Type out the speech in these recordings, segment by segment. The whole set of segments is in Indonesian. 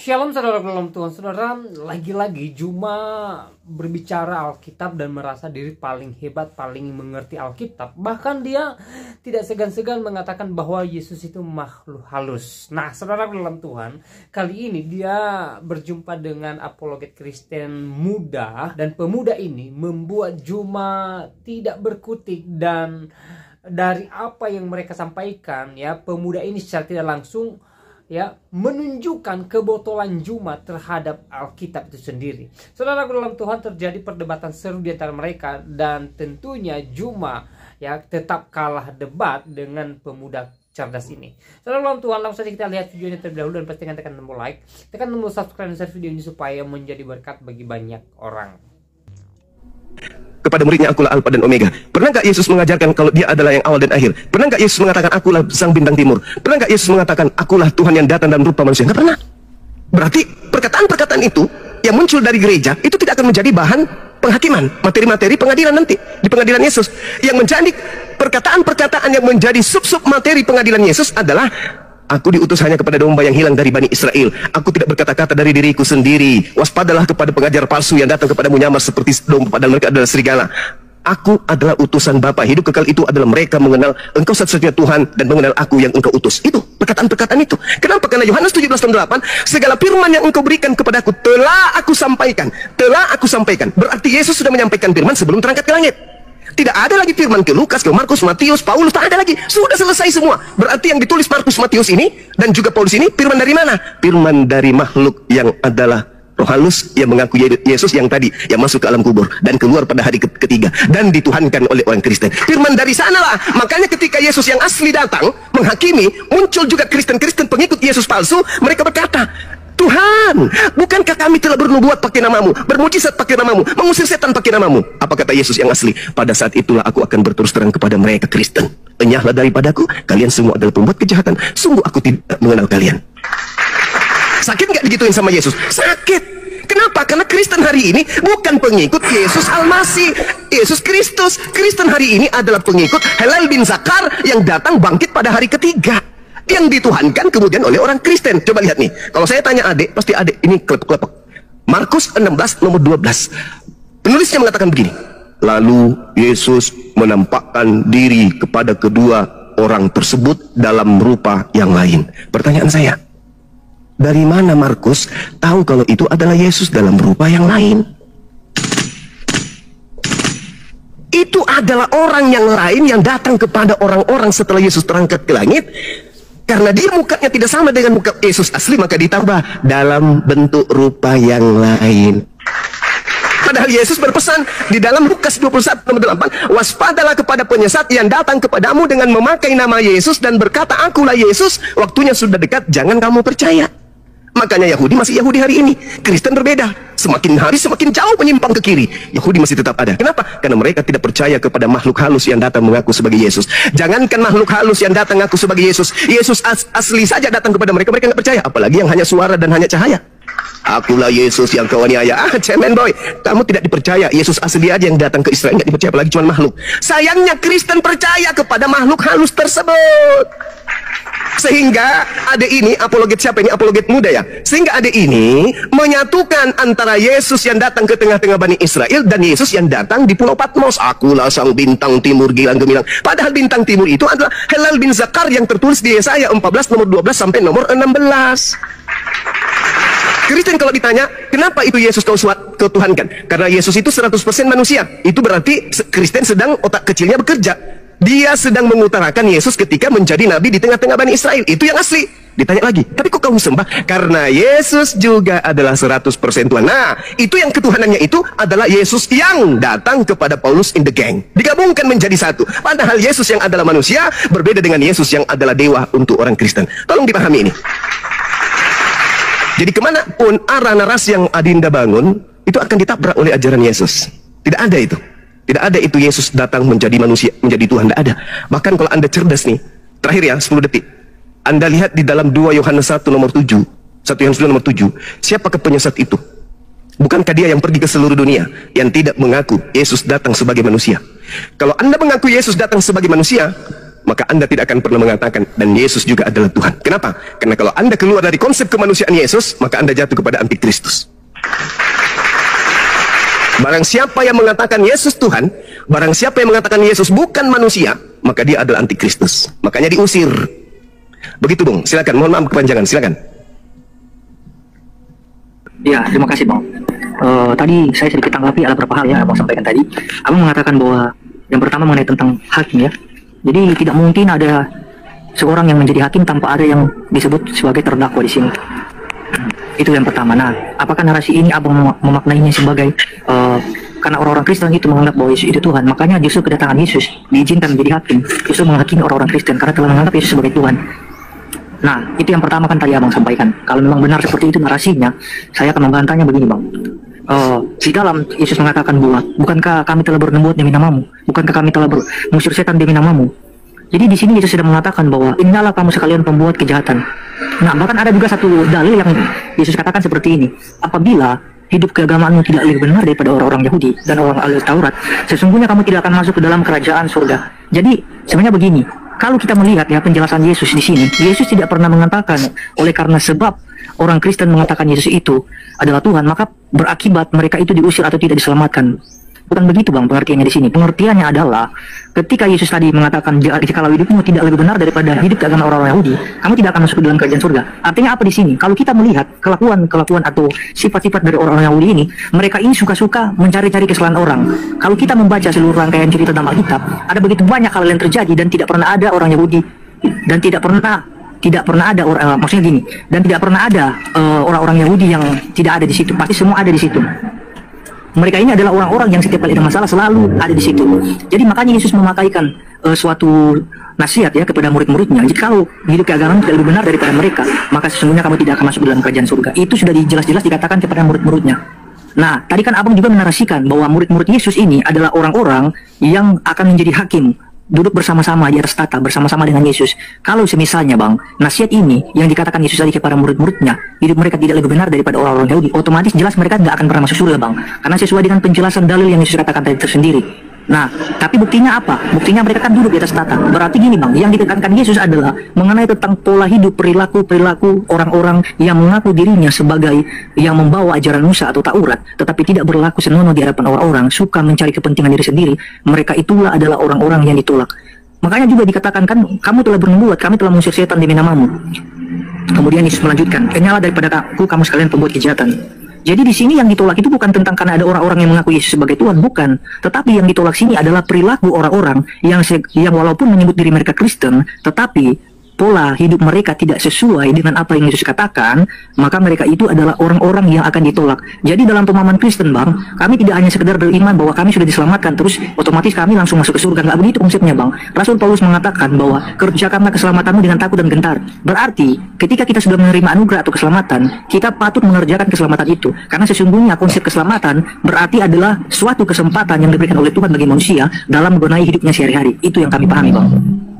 Shalom saudara dalam Tuhan. Saudara, lagi-lagi Juma berbicara Alkitab dan merasa diri paling hebat, paling mengerti Alkitab. Bahkan dia tidak segan-segan mengatakan bahwa Yesus itu makhluk halus. Nah, saudara dalam Tuhan, kali ini dia berjumpa dengan apologet Kristen muda, dan pemuda ini membuat Juma tidak berkutik, dan dari apa yang mereka sampaikan, ya, pemuda ini secara tidak langsung menunjukkan kebotolan Juma terhadap Alkitab itu sendiri. Saudara dalam Tuhan, terjadi perdebatan seru di antara mereka, dan tentunya Juma tetap kalah debat dengan pemuda cerdas ini. Saudara dalam Tuhan, langsung saja kita lihat video ini terlebih dahulu, dan pastikan tekan tombol like, tekan tombol subscribe dan share video ini supaya menjadi berkat bagi banyak orang. Kepada muridnya, akulah Alfa dan Omega. Pernah nggak Yesus mengajarkan kalau dia adalah yang awal dan akhir? Pernah nggak Yesus mengatakan akulah sang bintang timur? Pernah nggak Yesus mengatakan akulah Tuhan yang datang dalam rupa manusia? Nggak pernah. Berarti perkataan-perkataan itu yang muncul dari gereja itu tidak akan menjadi bahan penghakiman, materi-materi pengadilan nanti di pengadilan Yesus. Yang menjadi perkataan-perkataan yang menjadi sub-sub materi pengadilan Yesus adalah aku diutus hanya kepada domba yang hilang dari Bani Israel. Aku tidak berkata-kata dari diriku sendiri. Waspadalah kepada pengajar palsu yang datang kepadamu nyamar seperti domba, padahal mereka adalah serigala. Aku adalah utusan Bapa. Hidup kekal itu adalah mereka mengenal engkau satu-satunya Tuhan dan mengenal aku yang engkau utus. Itu perkataan-perkataan itu. Kenapa? Karena Yohanes 17:8, segala firman yang engkau berikan kepadaku telah aku sampaikan. Telah aku sampaikan. Berarti Yesus sudah menyampaikan firman sebelum terangkat ke langit. Tidak ada lagi firman ke Lukas, ke Markus, Matius, Paulus, tak ada lagi. Sudah selesai semua. Berarti yang ditulis Markus, Matius ini dan juga Paulus ini firman dari mana? Firman dari makhluk yang adalah roh halus yang mengaku Yesus yang tadi yang masuk ke alam kubur dan keluar pada hari ketiga dan dituhankan oleh orang Kristen. Firman dari sanalah. Makanya ketika Yesus yang asli datang menghakimi, muncul juga Kristen-Kristen pengikut Yesus palsu. Mereka berkata, Tuhan, bukankah kami telah bernubuat pakai namamu, bermujizat pakai namamu, mengusir setan pakai namamu? Apa kata Yesus yang asli? Pada saat itulah aku akan berterus terang kepada mereka Kristen, enyahlah daripadaku, kalian semua adalah pembuat kejahatan. Sungguh aku tidak mengenal kalian. Sakit nggak digituin sama Yesus? Sakit. Kenapa? Karena Kristen hari ini bukan pengikut Yesus Al-Masih, Yesus Kristus. Kristen hari ini adalah pengikut Hillel bin Zakar yang datang bangkit pada hari ketiga, yang dituhankan kemudian oleh orang Kristen. Coba lihat nih, kalau saya tanya adik, pasti adik ini kelepek-kelepek. Markus 16 nomor 12. Penulisnya mengatakan begini, lalu Yesus menampakkan diri kepada kedua orang tersebut dalam rupa yang lain. Pertanyaan saya, dari mana Markus tahu kalau itu adalah Yesus dalam rupa yang lain? Itu adalah orang yang lain yang datang kepada orang-orang setelah Yesus terangkat ke langit. Karena dia mukanya tidak sama dengan muka Yesus asli, maka ditambah dalam bentuk rupa yang lain. Padahal Yesus berpesan di dalam Lukas 21:8, waspadalah kepada penyesat yang datang kepadamu dengan memakai nama Yesus dan berkata, akulah Yesus, waktunya sudah dekat, jangan kamu percaya. Makanya Yahudi masih Yahudi hari ini, Kristen berbeda. Semakin hari semakin jauh menyimpang ke kiri. Yahudi masih tetap ada. Kenapa? Karena mereka tidak percaya kepada makhluk halus yang datang mengaku sebagai Yesus. Jangankan makhluk halus yang datang mengaku sebagai Yesus, Yesus asli saja datang kepada mereka, mereka nggak percaya. Apalagi yang hanya suara dan hanya cahaya. Akulah Yesus yang kau aniaya. Cemen boy, kamu tidak dipercaya. Yesus asli aja yang datang ke Israel nggak dipercaya, apalagi cuma makhluk. Sayangnya Kristen percaya kepada makhluk halus tersebut. Sehingga adik ini, apologet siapa ini? Apologet muda ya. Sehingga adik ini menyatukan antara Yesus yang datang ke tengah-tengah Bani Israel dan Yesus yang datang di Pulau Patmos. Akulah sang bintang timur gilang gemilang. Padahal bintang timur itu adalah Hillel bin Zakar yang tertulis di Yesaya 14 nomor 12 sampai nomor 16. Kristen kalau ditanya, kenapa itu Yesus kau tuhankan? Karena Yesus itu 100% manusia. Itu berarti Kristen sedang otak kecilnya bekerja. Dia sedang mengutarakan Yesus ketika menjadi nabi di tengah-tengah Bani Israel. Itu yang asli. Ditanya lagi, tapi kok kamu sembah? Karena Yesus juga adalah 100% Tuhan. Nah, itu yang ketuhanannya itu adalah Yesus yang datang kepada Paulus in the gang. Digabungkan menjadi satu. Padahal Yesus yang adalah manusia berbeda dengan Yesus yang adalah dewa untuk orang Kristen. Tolong dipahami ini. Jadi kemanapun arah narasi yang Adinda bangun, itu akan ditabrak oleh ajaran Yesus. Tidak ada itu. Tidak ada itu Yesus datang menjadi manusia, menjadi Tuhan. Tidak ada. Bahkan kalau Anda cerdas nih, terakhir ya, 10 detik. Anda lihat di dalam 2 Yohanes 1 nomor 7. 1 Yohanes 2 nomor 7. Siapakah penyesat itu? Bukankah dia yang pergi ke seluruh dunia, yang tidak mengaku Yesus datang sebagai manusia? Kalau Anda mengaku Yesus datang sebagai manusia, maka Anda tidak akan pernah mengatakan dan Yesus juga adalah Tuhan. Kenapa? Karena kalau Anda keluar dari konsep kemanusiaan Yesus, maka Anda jatuh kepada antikristus. Barang siapa yang mengatakan Yesus Tuhan, barang siapa yang mengatakan Yesus bukan manusia, maka dia adalah antikristus. Makanya diusir. Begitu, Bung. Silakan. Mohon maaf kepanjangan. Silakan. Ya, terima kasih, Bang. Tadi saya sedikit tanggapi ada beberapa hal yang Abang sampaikan tadi. Abang mengatakan bahwa yang pertama mengenai tentang hakim ya. Jadi tidak mungkin ada seorang yang menjadi hakim tanpa ada yang disebut sebagai terdakwa di sini. Itu yang pertama. Nah, apakah narasi ini Abang memaknainya sebagai karena orang-orang Kristen itu menganggap bahwa Yesus itu Tuhan, makanya justru kedatangan Yesus diizinkan menjadi hakim, justru menghakimi orang-orang Kristen karena telah menganggap Yesus sebagai Tuhan. Nah, itu yang pertama kan tadi Abang sampaikan. Kalau memang benar seperti itu narasinya, saya akan membantahnya begini, Bang. Di dalam Yesus mengatakan bahwa bukankah kami telah bernubuat demi namamu, bukankah kami telah mengusir setan demi namamu. Jadi di sini Yesus sedang mengatakan bahwa inilah kamu sekalian pembuat kejahatan. Nah, bahkan ada juga satu dalil yang Yesus katakan seperti ini. Apabila hidup keagamaanmu tidak lebih benar daripada orang-orang Yahudi dan orang ahli Taurat, sesungguhnya kamu tidak akan masuk ke dalam kerajaan surga. Jadi sebenarnya begini, kalau kita melihat ya penjelasan Yesus di sini, Yesus tidak pernah mengatakan oleh karena sebab orang Kristen mengatakan Yesus itu adalah Tuhan, maka berakibat mereka itu diusir atau tidak diselamatkan. Bukan begitu, Bang, pengertiannya di sini. Pengertiannya adalah ketika Yesus tadi mengatakan jikalau hidupmu tidak lebih benar daripada hidup agama orang Yahudi, kamu tidak akan masuk ke dalam kerajaan surga. Artinya apa di sini? Kalau kita melihat kelakuan atau sifat-sifat dari orang-orang Yahudi ini, mereka ini suka-suka mencari-cari kesalahan orang. Kalau kita membaca seluruh rangkaian cerita dalam Alkitab, ada begitu banyak hal yang terjadi dan tidak pernah ada orang Yahudi dan tidak pernah ada orang maksudnya gini, dan tidak pernah ada orang-orang Yahudi yang tidak ada di situ. Pasti semua ada di situ. Mereka ini adalah orang-orang yang setiap kali ada masalah selalu ada di situ. Jadi makanya Yesus memakaikan suatu nasihat ya kepada murid-muridnya. Jikalau hidup keagamaan tidak lebih benar daripada mereka, maka sesungguhnya kamu tidak akan masuk dalam kerajaan surga. Itu sudah jelas-jelas dikatakan kepada murid-muridnya. Nah, tadi kan Abang juga menarasikan bahwa murid-murid Yesus ini adalah orang-orang yang akan menjadi hakim, duduk bersama-sama di atas tata bersama-sama dengan Yesus. Kalau semisalnya, Bang, nasihat ini yang dikatakan Yesus tadi kepada murid-muridnya, hidup mereka tidak lebih benar daripada orang-orang Yahudi, otomatis jelas mereka nggak akan pernah masuk surga, Bang, karena sesuai dengan penjelasan dalil yang Yesus katakan tadi tersendiri. Nah, tapi buktinya apa? Buktinya mereka kan duduk di atas tata. Berarti gini, Bang, yang ditekankan Yesus adalah mengenai tentang pola hidup, perilaku orang-orang yang mengaku dirinya sebagai yang membawa ajaran Musa atau Taurat, tetapi tidak berlaku senonoh di hadapan orang-orang, suka mencari kepentingan diri sendiri. Mereka itulah adalah orang-orang yang ditolak. Makanya juga dikatakan kan, kamu telah bernubuat, kami telah mengusir setan demi namamu. Kemudian Yesus melanjutkan, kenalah daripada aku kamu sekalian pembuat kejahatan. Jadi di sini yang ditolak itu bukan tentang karena ada orang-orang yang mengaku Yesus sebagai Tuhan, bukan. Tetapi yang ditolak sini adalah perilaku orang-orang yang walaupun menyebut diri mereka Kristen, tetapi pola hidup mereka tidak sesuai dengan apa yang Yesus katakan, maka mereka itu adalah orang-orang yang akan ditolak. Jadi dalam pemahaman Kristen, Bang, kami tidak hanya sekedar beriman bahwa kami sudah diselamatkan terus otomatis kami langsung masuk ke surga. Nggak begitu konsepnya, Bang. Rasul Paulus mengatakan bahwa kerjakanlah keselamatanmu dengan takut dan gentar. Berarti ketika kita sudah menerima anugerah atau keselamatan, kita patut mengerjakan keselamatan itu. Karena sesungguhnya konsep keselamatan berarti adalah suatu kesempatan yang diberikan oleh Tuhan bagi manusia dalam membenahi hidupnya sehari-hari. Itu yang kami pahami, Bang.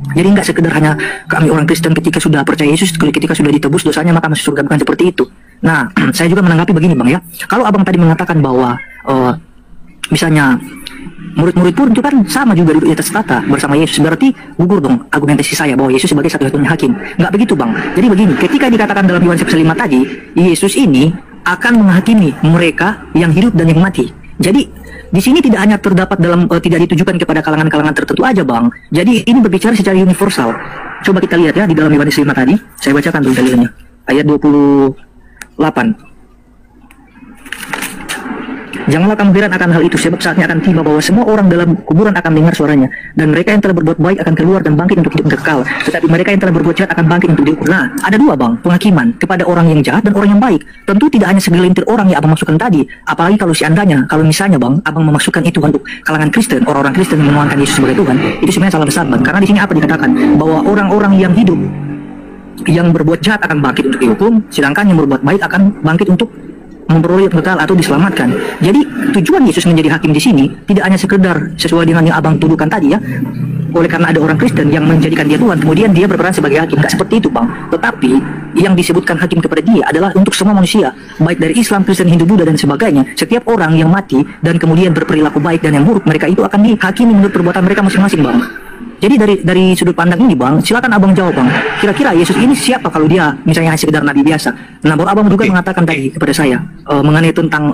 Jadi nggak sekedar hanya kami orang Kristen ketika sudah percaya Yesus, ketika sudah ditebus dosanya maka masuk surga, bukan seperti itu. Nah, saya juga menanggapi begini, Bang, ya. Kalau Abang tadi mengatakan bahwa misalnya murid-murid pun itu kan sama juga duduk di atas tata bersama Yesus, berarti gugur dong argumentasi saya bahwa Yesus sebagai satu-satunya hakim. Nggak begitu, Bang. Jadi begini, ketika dikatakan dalam Yohanes 5 tadi, Yesus ini akan menghakimi mereka yang hidup dan yang mati. Jadi di sini tidak hanya terdapat tidak ditujukan kepada kalangan-kalangan tertentu aja, Bang. Jadi ini berbicara secara universal. Coba kita lihat ya di dalam Yohanes 5 tadi. Saya bacakan dulu dalilnya. Ayat 28. Janganlah kamu heran akan hal itu, sebab saatnya akan tiba bahwa semua orang dalam kuburan akan mendengar suaranya, dan mereka yang telah berbuat baik akan keluar dan bangkit untuk hidup kekal, tetapi mereka yang telah berbuat jahat akan bangkit untuk dihukum. Nah, ada dua, Bang, penghakiman kepada orang yang jahat dan orang yang baik. Tentu tidak hanya segelintir orang yang Abang masukkan tadi, apalagi kalau kalau misalnya, Bang, Abang memasukkan itu untuk kalangan Kristen, orang-orang Kristen yang menuangkan Yesus sebagai Tuhan, itu sebenarnya salah besar, Bang. Karena di sini apa dikatakan? Bahwa orang-orang yang hidup, yang berbuat jahat akan bangkit untuk dihukum, sedangkan yang berbuat baik akan bangkit untuk memperoleh kekal atau diselamatkan. Jadi tujuan Yesus menjadi hakim di sini tidak hanya sekedar sesuai dengan yang Abang tuduhkan tadi ya, oleh karena ada orang Kristen yang menjadikan dia Tuhan kemudian dia berperan sebagai hakim. Gak seperti itu, Bang. Tetapi yang disebutkan hakim kepada dia adalah untuk semua manusia, baik dari Islam, Kristen, Hindu, Buddha dan sebagainya. Setiap orang yang mati dan kemudian berperilaku baik dan yang buruk, mereka itu akan dihakimi menurut perbuatan mereka masing-masing, Bang. Jadi dari sudut pandang ini bang, silakan abang jawab bang. Kira-kira Yesus ini siapa kalau dia misalnya hanya sekedar nabi biasa? Nah baru abang juga mengatakan tadi kepada saya mengenai tentang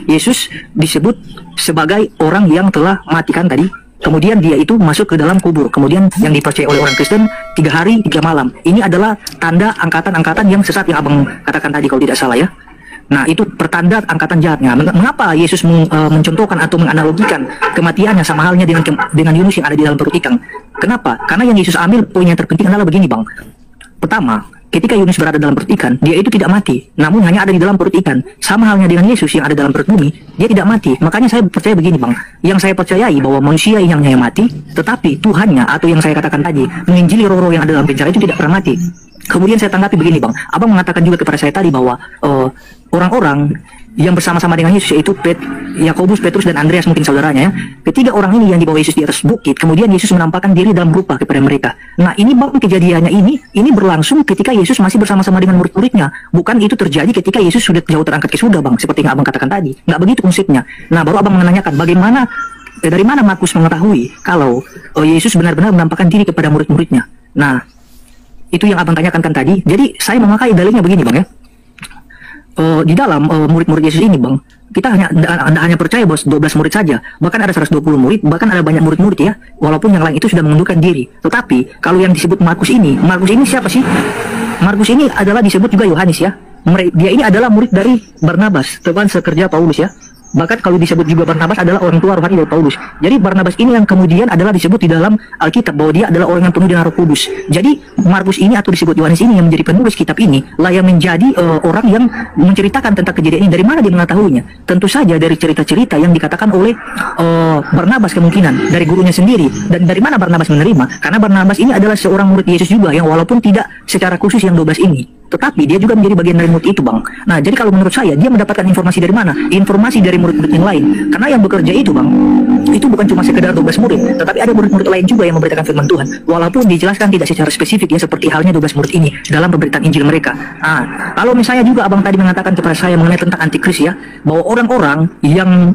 Yesus disebut sebagai orang yang telah matikan tadi. Kemudian dia itu masuk ke dalam kubur. Kemudian yang dipercaya oleh orang Kristen 3 hari 3 malam. Ini adalah tanda angkatan-angkatan yang sesat yang abang katakan tadi kalau tidak salah ya. Nah itu pertanda angkatan jahatnya. Mengapa Yesus mencontohkan atau menganalogikan kematiannya sama halnya dengan Yunus yang ada di dalam perut ikan? Kenapa? Karena yang Yesus ambil poin yang terpenting adalah begini bang. Pertama, ketika Yunus berada dalam perut ikan, dia itu tidak mati, namun hanya ada di dalam perut ikan. Sama halnya dengan Yesus yang ada dalam perut bumi, dia tidak mati. Makanya saya percaya begini bang, yang saya percayai bahwa manusia yang hanya mati, tetapi Tuhannya atau yang saya katakan tadi menginjili roh-roh yang ada dalam penjara itu tidak pernah mati. Kemudian saya tanggapi begini bang, abang mengatakan juga kepada saya tadi bahwa orang-orang yang bersama-sama dengan Yesus yaitu Yakobus, Petrus dan Andreas mungkin saudaranya ya. Ketiga orang ini yang dibawa Yesus di atas bukit, kemudian Yesus menampakkan diri dalam rupa kepada mereka. Nah ini bang kejadiannya ini berlangsung ketika Yesus masih bersama-sama dengan murid-muridnya. Bukan itu terjadi ketika Yesus sudah jauh terangkat ke surga bang, seperti yang abang katakan tadi. Nggak begitu konsepnya. Nah baru abang menanyakan bagaimana dari mana Markus mengetahui kalau Yesus benar-benar menampakkan diri kepada murid-muridnya. Nah itu yang abang tanyakan kan tadi. Jadi saya memakai dalilnya begini bang ya. Di dalam murid-murid Yesus ini bang, kita hanya percaya bahwa 12 murid saja, bahkan ada 120 murid, bahkan ada banyak murid-murid ya, walaupun yang lain itu sudah mengundurkan diri. Tetapi kalau yang disebut Markus ini siapa sih? Markus ini adalah disebut juga Yohanes ya. Dia ini adalah murid dari Barnabas, teman sekerja Paulus ya. Bahkan kalau disebut juga Barnabas adalah orang tua rohani dari Paulus. Jadi Barnabas ini yang kemudian adalah disebut di dalam Alkitab bahwa dia adalah orang yang penuh dengan Roh Kudus. Jadi Markus ini atau disebut Yohanes ini yang menjadi penulis kitab ini lah yang menjadi orang yang menceritakan tentang kejadian ini. Dari mana dia mengetahuinya? Tentu saja dari cerita-cerita yang dikatakan oleh Barnabas kemungkinan dari gurunya sendiri. Dan dari mana Barnabas menerima? Karena Barnabas ini adalah seorang murid Yesus juga yang walaupun tidak secara khusus yang 12 ini, tetapi dia juga menjadi bagian dari murid itu bang. Nah jadi kalau menurut saya dia mendapatkan informasi dari mana? Informasi dari murid-murid yang lain. Karena yang bekerja itu bang, itu bukan cuma sekedar 12 murid, tetapi ada murid-murid lain juga yang memberitakan firman Tuhan. Walaupun dijelaskan tidak secara spesifik ya, seperti halnya 12 murid ini dalam pemberitaan Injil mereka. Nah kalau misalnya juga abang tadi mengatakan kepada saya mengenai tentang antikris ya, bahwa orang-orang yang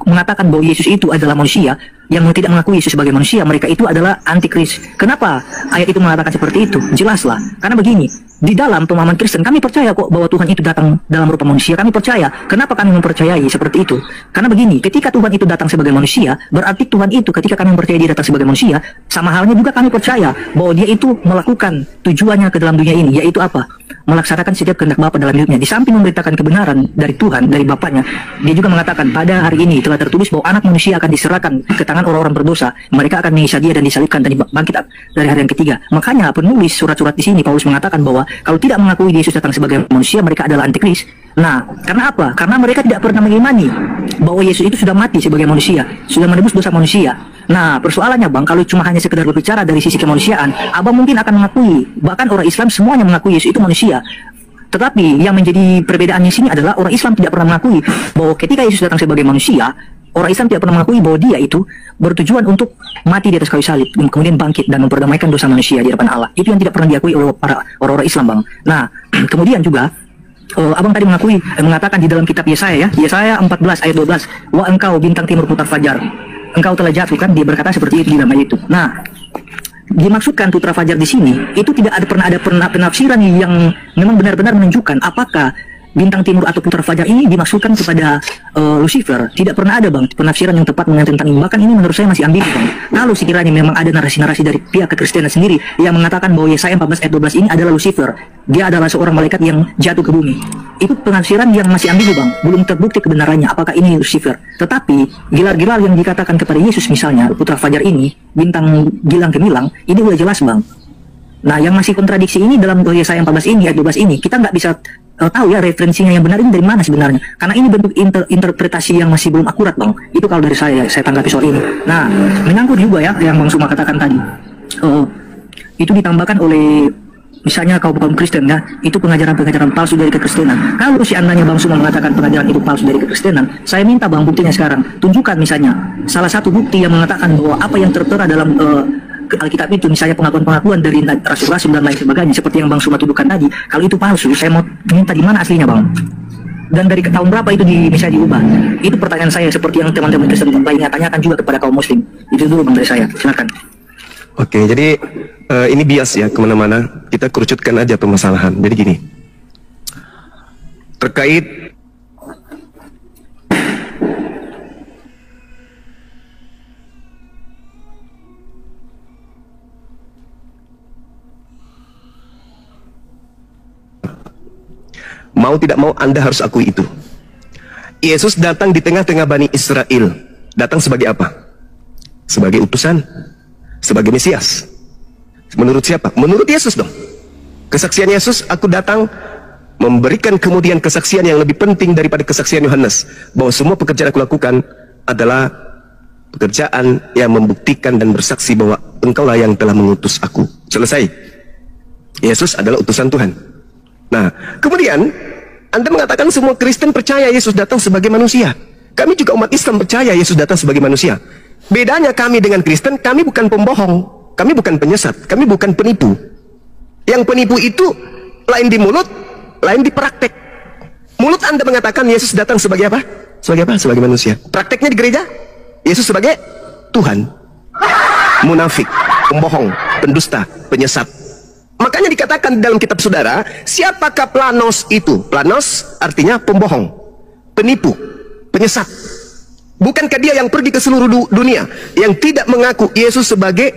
mengatakan bahwa Yesus itu adalah manusia, yang tidak mengakui Yesus sebagai manusia, mereka itu adalah antikris. Kenapa ayat itu mengatakan seperti itu? Jelaslah. Karena begini, di dalam pemahaman Kristen kami percaya kok bahwa Tuhan itu datang dalam rupa manusia. Kami percaya. Kenapa kami mempercayai seperti itu? Karena begini, ketika Tuhan itu datang sebagai manusia, berarti Tuhan itu ketika kami percaya dia datang sebagai manusia, sama halnya juga kami percaya bahwa dia itu melakukan tujuannya ke dalam dunia ini, yaitu apa? Melaksanakan setiap kehendak Bapa dalam hidupnya. Di samping memberitakan kebenaran dari Tuhan, dari Bapaknya, dia juga mengatakan pada hari ini telah tertulis bahwa anak manusia akan diserahkan ke tangan orang-orang berdosa. Mereka akan menghisap dia dan disalibkan dan bangkit dari hari yang ketiga. Makanya penulis surat-surat di sini Paulus mengatakan bahwa kalau tidak mengakui Yesus datang sebagai manusia, mereka adalah antikris. Nah, karena apa? Karena mereka tidak pernah mengimani bahwa Yesus itu sudah mati sebagai manusia, sudah menebus dosa manusia. Nah, persoalannya bang, kalau cuma hanya sekedar berbicara dari sisi kemanusiaan, abang mungkin akan mengakui, bahkan orang Islam semuanya mengakui Yesus itu manusia. Tetapi yang menjadi perbedaannya sini adalah orang Islam tidak pernah mengakui bahwa ketika Yesus datang sebagai manusia, orang Islam tidak pernah mengakui bahwa dia itu bertujuan untuk mati di atas kayu salib, kemudian bangkit dan memperdamaikan dosa manusia di hadapan Allah. Itu yang tidak pernah diakui oleh para orang-orang Islam bang. Nah, kemudian juga abang tadi mengatakan di dalam kitab Yesaya ya, Yesaya 14 ayat 12, wa engkau bintang timur putar fajar, engkau telah jatuh, kan dia berkata seperti itu di dalam ayat itu. Nah, dimaksudkan putra fajar di sini itu tidak pernah ada penafsiran yang memang benar-benar menunjukkan apakah bintang timur atau putra fajar ini dimaksudkan kepada Lucifer. Tidak pernah ada bang penafsiran yang tepat mengenai tentang ini. Bahkan ini menurut saya masih ambigu bang. Kalau sekiranya memang ada narasi-narasi dari pihak kekristenan sendiri yang mengatakan bahwa Yesaya 14 ayat 12 ini adalah Lucifer, dia adalah seorang malaikat yang jatuh ke bumi, itu penafsiran yang masih ambigu bang. Belum terbukti kebenarannya apakah ini Lucifer. Tetapi gilar-gilar yang dikatakan kepada Yesus misalnya putra fajar ini, bintang gilang gemilang, ini udah jelas bang. Nah yang masih kontradiksi ini dalam Yesaya 14 ini ayat 12 ini kita nggak bisa tahu ya referensinya yang benar ini dari mana sebenarnya, karena ini bentuk interpretasi yang masih belum akurat bang. Itu kalau dari saya tanggapi soal ini. Nah menyangkut juga ya yang Bang Suma katakan tadi, itu ditambahkan oleh misalnya kaum Kristen ya, itu pengajaran-pengajaran palsu dari kekristenan. Kalau seandainya Bang Suma mengatakan pengajaran itu palsu dari kekristenan, saya minta bang buktinya sekarang. Tunjukkan misalnya salah satu bukti yang mengatakan bahwa apa yang tertera dalam Alkitab itu, misalnya pengakuan-pengakuan dari rasul-rasul dan lain sebagainya, seperti yang Bang Suma tuduhkan tadi. Kalau itu palsu, saya mau minta di mana aslinya bang, dan dari tahun berapa itu misalnya diubah. Itu pertanyaan saya, seperti yang teman-teman Kristen lainnya tanyakan juga kepada kaum muslim. Itu dulu bang dari saya, silakan. Oke, jadi ini bias ya kemana-mana. Kita kerucutkan aja permasalahan. Jadi gini, terkait mau tidak mau Anda harus akui itu. Yesus datang di tengah-tengah Bani Israel. Datang sebagai apa? Sebagai utusan, sebagai Mesias. Menurut siapa? Menurut Yesus dong. Kesaksian Yesus, aku datang memberikan kemudian kesaksian yang lebih penting daripada kesaksian Yohanes, bahwa semua pekerjaan aku lakukan adalah pekerjaan yang membuktikan dan bersaksi bahwa engkaulah yang telah mengutus aku. Selesai. Yesus adalah utusan Tuhan. Nah, kemudian Anda mengatakan semua Kristen percaya Yesus datang sebagai manusia. Kami juga umat Islam percaya Yesus datang sebagai manusia. Bedanya kami dengan Kristen, kami bukan pembohong, kami bukan penyesat, kami bukan penipu. Yang penipu itu lain di mulut, lain di praktek. Mulut Anda mengatakan Yesus datang sebagai apa? Sebagai apa? Sebagai manusia. Prakteknya di gereja, Yesus sebagai Tuhan. Munafik, pembohong, pendusta, penyesat. Makanya dikatakan dalam kitab saudara, siapakah planos itu? Planos artinya pembohong, penipu, penyesat. Bukankah dia yang pergi ke seluruh dunia, yang tidak mengaku Yesus sebagai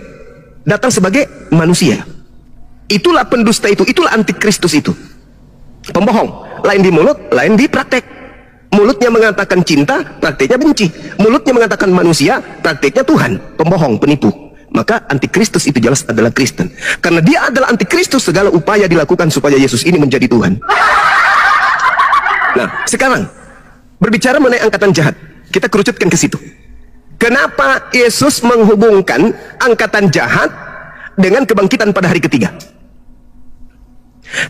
datang sebagai manusia? Itulah pendusta itu, itulah antikristus itu. Pembohong, lain di mulut, lain di praktek. Mulutnya mengatakan cinta, prakteknya benci. Mulutnya mengatakan manusia, prakteknya Tuhan. Pembohong, penipu. Maka antikristus itu jelas adalah Kristen. Karena dia adalah antikristus, segala upaya dilakukan supaya Yesus ini menjadi Tuhan. Nah, sekarang berbicara mengenai angkatan jahat, kita kerucutkan ke situ. Kenapa Yesus menghubungkan angkatan jahat dengan kebangkitan pada hari ketiga?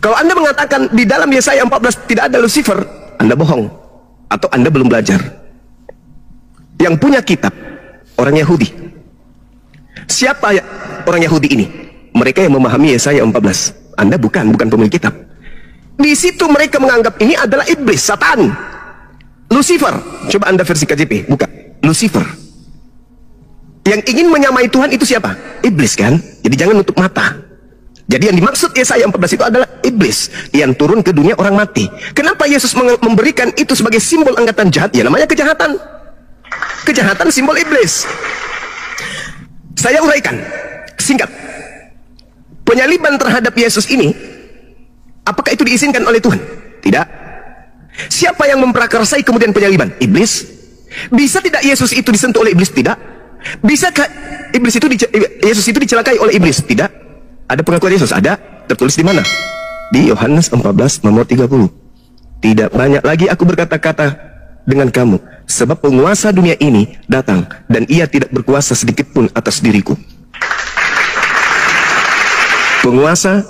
Kalau Anda mengatakan di dalam Yesaya 14 tidak ada Lucifer, Anda bohong atau Anda belum belajar. Yang punya kitab orang Yahudi. Siapa ya orang Yahudi ini? Mereka yang memahami Yesaya 14. Anda bukan pemilik kitab. Di situ mereka menganggap ini adalah iblis, Satan, Lucifer. Coba Anda versi KJP, buka. Lucifer. Yang ingin menyamai Tuhan itu siapa? Iblis kan? Jadi jangan nutup mata. Jadi yang dimaksud Yesaya 14 itu adalah iblis yang turun ke dunia orang mati. Kenapa Yesus memberikan itu sebagai simbol angkatan jahat? Ya namanya kejahatan. Kejahatan simbol iblis. Saya uraikan singkat. Penyaliban terhadap Yesus ini, apakah itu diizinkan oleh Tuhan? Tidak. Siapa yang memprakarsai kemudian penyaliban? Iblis. Bisa tidak Yesus itu disentuh oleh iblis? Tidak. Bisakah Yesus itu dicelakai oleh iblis? Tidak. Ada pengakuan Yesus? Ada. Tertulis di mana? Di Yohanes 14 nomor 30. Tidak banyak lagi aku berkata-kata dengan kamu, sebab penguasa dunia ini datang dan ia tidak berkuasa sedikit pun atas diriku. Penguasa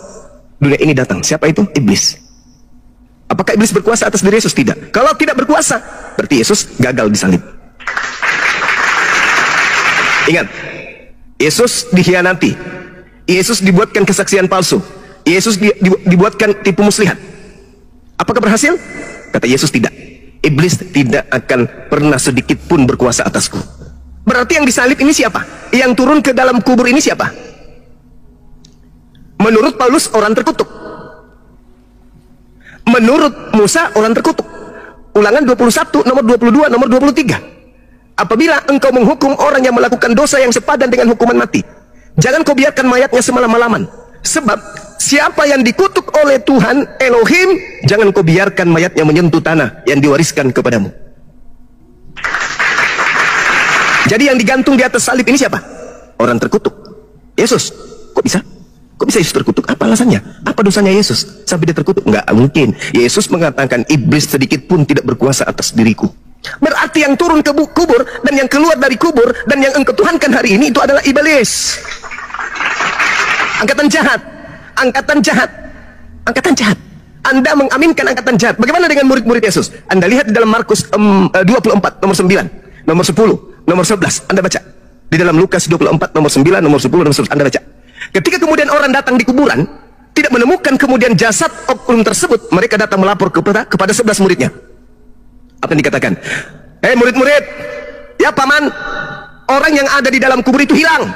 dunia ini datang. Siapa itu? Iblis. Apakah iblis berkuasa atas diri Yesus? Tidak. Kalau tidak berkuasa, berarti Yesus gagal disalib. Ingat, Yesus dikhianati, Yesus dibuatkan kesaksian palsu, Yesus dibuatkan tipu muslihat. Apakah berhasil? Kata Yesus tidak. Iblis tidak akan pernah sedikit pun berkuasa atasku. Berarti yang disalib ini siapa? Yang turun ke dalam kubur ini siapa? Menurut Paulus orang terkutuk. Menurut Musa orang terkutuk. Ulangan 21 nomor 22 nomor 23. Apabila engkau menghukum orang yang melakukan dosa yang sepadan dengan hukuman mati, jangan kau biarkan mayatnya semalam-malaman. Sebab siapa yang dikutuk oleh Tuhan Elohim, jangan kau biarkan mayatnya menyentuh tanah yang diwariskan kepadamu. Jadi yang digantung di atas salib ini siapa? Orang terkutuk. Yesus. Kok bisa? Kok bisa Yesus terkutuk? Apa alasannya? Apa dosanya Yesus sampai dia terkutuk? Enggak mungkin. Yesus mengatakan iblis sedikit pun tidak berkuasa atas diriku. Berarti yang turun ke kubur dan yang keluar dari kubur dan yang engkau tuhankan hari ini itu adalah iblis. Angkatan jahat, angkatan jahat, angkatan jahat. Anda mengaminkan angkatan jahat. Bagaimana dengan murid-murid Yesus? Anda lihat di dalam Markus 24 nomor 9, nomor 10, nomor 11. Anda baca. Di dalam Lukas 24 nomor 9, nomor 10, nomor 11. Anda baca. Ketika kemudian orang datang di kuburan, tidak menemukan kemudian jasad oknum tersebut, mereka datang melapor kepada 11 muridnya. Apa yang dikatakan? Hei murid-murid, ya paman, orang yang ada di dalam kubur itu hilang.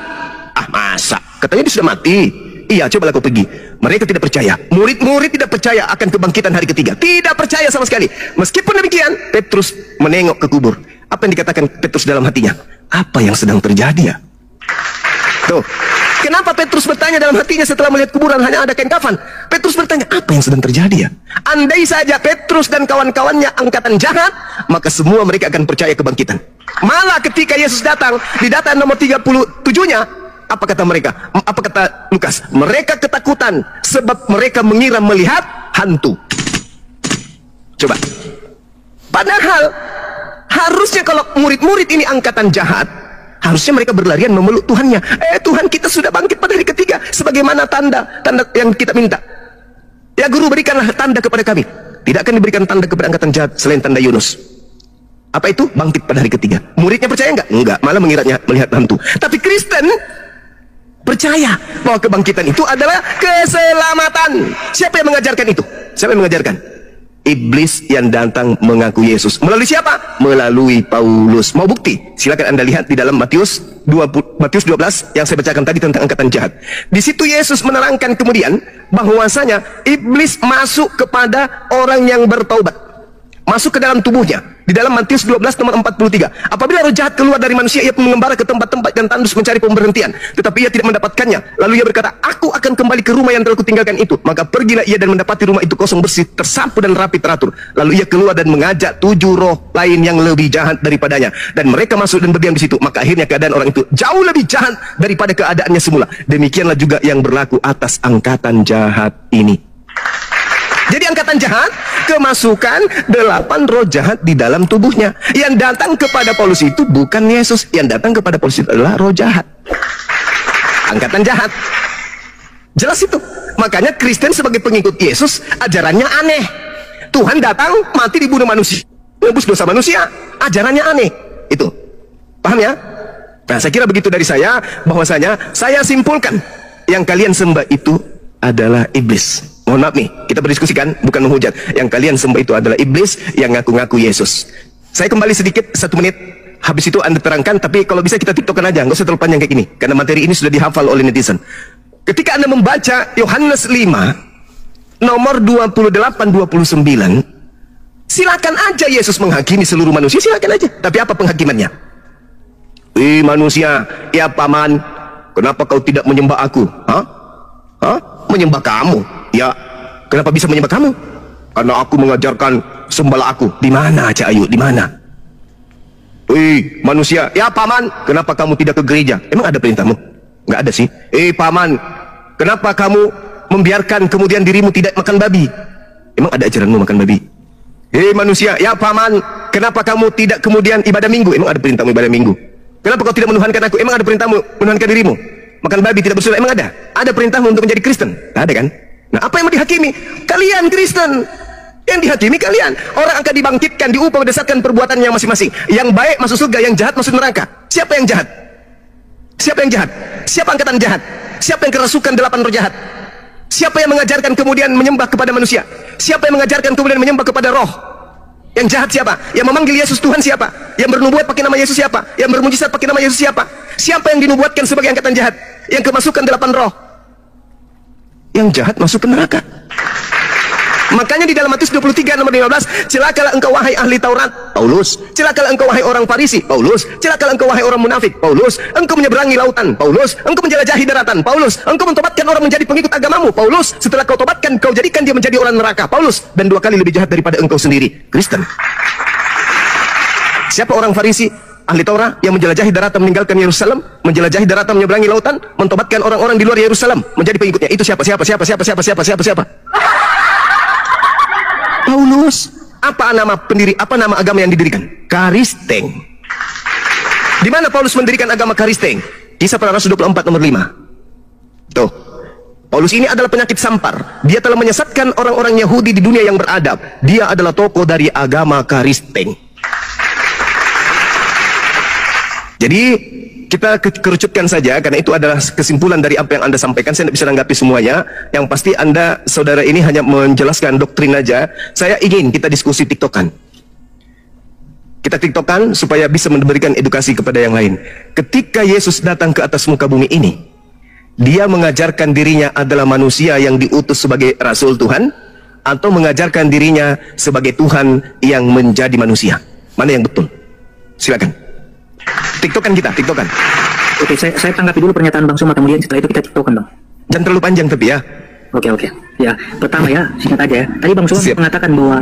Ah, masa? Katanya dia sudah mati. Iya, cobalah kau pergi. Mereka tidak percaya. Murid-murid tidak percaya akan kebangkitan hari ketiga. Tidak percaya sama sekali. Meskipun demikian, Petrus menengok ke kubur. Apa yang dikatakan Petrus dalam hatinya? Apa yang sedang terjadi ya? Tuh. Kenapa Petrus bertanya dalam hatinya setelah melihat kuburan hanya ada kain kafan? Petrus bertanya, apa yang sedang terjadi ya? Andai saja Petrus dan kawan-kawannya angkatan jahat, maka semua mereka akan percaya kebangkitan. Malah ketika Yesus datang, di data nomor 37-nya, apa kata mereka? Apa kata Lukas? Mereka ketakutan sebab mereka mengira melihat hantu. Coba. Padahal harusnya kalau murid-murid ini angkatan jahat, harusnya mereka berlarian memeluk Tuhannya. Tuhan, kita sudah bangkit pada hari ketiga. Sebagaimana tanda yang kita minta. Ya guru, berikanlah tanda kepada kami. Tidak akan diberikan tanda kepada angkatan jahat selain tanda Yunus. Apa itu? Bangkit pada hari ketiga. Muridnya percaya enggak? Enggak, malah mengiranya melihat hantu. Tapi Kristen percaya bahwa kebangkitan itu adalah keselamatan. Siapa yang mengajarkan itu? Siapa yang mengajarkan? Iblis yang datang mengaku Yesus. Melalui siapa? Melalui Paulus. Mau bukti? Silakan Anda lihat di dalam Matius 12 yang saya bacakan tadi tentang angkatan jahat. Di situ Yesus menerangkan kemudian bahwasanya iblis masuk kepada orang yang bertaubat. Masuk ke dalam tubuhnya. Di dalam Matius 12 nomor 43. Apabila roh jahat keluar dari manusia, ia mengembara ke tempat-tempat dan tandus mencari pemberhentian. Tetapi ia tidak mendapatkannya. Lalu ia berkata, aku akan kembali ke rumah yang telah kutinggalkan itu. Maka pergilah ia dan mendapati rumah itu kosong, bersih, tersapu dan rapi teratur. Lalu ia keluar dan mengajak 7 roh lain yang lebih jahat daripadanya. Dan mereka masuk dan berdiam di situ. Maka akhirnya keadaan orang itu jauh lebih jahat daripada keadaannya semula. Demikianlah juga yang berlaku atas angkatan jahat ini. Jadi angkatan jahat kemasukan 8 roh jahat di dalam tubuhnya. Yang datang kepada Paulus itu bukan Yesus. Yang datang kepada Paulus itu adalah roh jahat. Angkatan jahat. Jelas itu. Makanya Kristen sebagai pengikut Yesus ajarannya aneh. Tuhan datang mati dibunuh manusia, menebus dosa manusia. Ajarannya aneh. Itu. Paham ya? Nah, saya kira begitu dari saya. Bahwasanya saya simpulkan yang kalian sembah itu adalah iblis. Mohon maaf nih, kita berdiskusikan, bukan menghujat. Yang kalian sembah itu adalah iblis yang ngaku-ngaku Yesus. Saya kembali sedikit, 1 menit. Habis itu Anda terangkan, tapi kalau bisa kita tiktokan aja, nggak usah terlalu panjang kayak gini. Karena materi ini sudah dihafal oleh netizen. Ketika Anda membaca Yohanes 5, nomor 28-29, silakan aja Yesus menghakimi seluruh manusia, silakan aja. Tapi apa penghakimannya? Manusia, ya paman, kenapa kau tidak menyembah aku? Menyembah kamu? Ya, kenapa bisa menyembah kamu? Karena aku mengajarkan sembahlah aku. Di mana aja, ayo, di mana? Manusia, ya paman, kenapa kamu tidak ke gereja? Emang ada perintahmu? Nggak ada sih. Paman, kenapa kamu membiarkan kemudian dirimu tidak makan babi? Emang ada ajaranmu makan babi? Manusia, ya paman, kenapa kamu tidak kemudian ibadah minggu? Emang ada perintahmu ibadah minggu? Kenapa kau tidak menuhankan aku? Emang ada perintahmu menuhankan dirimu? Makan babi, tidak bersalah, emang ada? Ada perintahmu untuk menjadi Kristen? Tidak ada kan? Nah, apa yang mau dihakimi? Kalian Kristen. Yang dihakimi kalian. Orang akan dibangkitkan, diupah berdasarkan perbuatannya masing-masing. Yang baik masuk surga, yang jahat masuk neraka. Siapa yang jahat? Siapa yang jahat? Siapa angkatan jahat? Siapa yang kerasukan 8 roh jahat? Siapa yang mengajarkan kemudian menyembah kepada manusia? Siapa yang mengajarkan kemudian menyembah kepada roh? Yang jahat siapa? Yang memanggil Yesus Tuhan siapa? Yang bernubuat pakai nama Yesus siapa? Yang bermujizat pakai nama Yesus siapa? Siapa yang dinubuatkan sebagai angkatan jahat? Yang kemasukan 8 roh. Yang jahat masuk ke neraka. Makanya di dalam Matius 23 nomor 15, celakalah engkau wahai ahli Taurat, Paulus. Celakalah engkau wahai orang Farisi, Paulus. Celakalah engkau wahai orang munafik, Paulus. Engkau menyeberangi lautan, Paulus. Engkau menjelajahi daratan, Paulus. Engkau mentobatkan orang menjadi pengikut agamamu, Paulus. Setelah kau tobatkan, kau jadikan dia menjadi orang neraka, Paulus. Dan 2 kali lebih jahat daripada engkau sendiri, Kristen. Siapa orang Farisi? Ahli Taurat yang menjelajahi daratan meninggalkan Yerusalem, menjelajahi daratan menyeberangi lautan, mentobatkan orang-orang di luar Yerusalem menjadi pengikutnya. Itu siapa? Siapa? Paulus. Apa nama pendiri? Apa nama agama yang didirikan? Karisteng. Di mana Paulus mendirikan agama Karisteng? Kisah Para Rasul 24 nomor 5. Tuh. Paulus ini adalah penyakit sampar. Dia telah menyesatkan orang-orang Yahudi di dunia yang beradab. Dia adalah tokoh dari agama Karisteng. Jadi kita kerucutkan saja, karena itu adalah kesimpulan dari apa yang Anda sampaikan. Saya tidak bisa menanggapi semuanya. Yang pasti Anda, saudara ini hanya menjelaskan doktrin aja. Saya ingin kita diskusi tiktokan. Kita tiktokan supaya bisa memberikan edukasi kepada yang lain. Ketika Yesus datang ke atas muka bumi ini, Dia mengajarkan dirinya adalah manusia yang diutus sebagai Rasul Tuhan, atau mengajarkan dirinya sebagai Tuhan yang menjadi manusia? Mana yang betul? Silakan. Tiktokan kita, tiktokan. Oke, saya tanggapi dulu pernyataan Bang Suma, kemudian setelah itu kita tiktokan, Bang. Jangan terlalu panjang tapi ya. Oke. Ya, pertama ya, singkat aja ya. Tadi Bang Suma mengatakan bahwa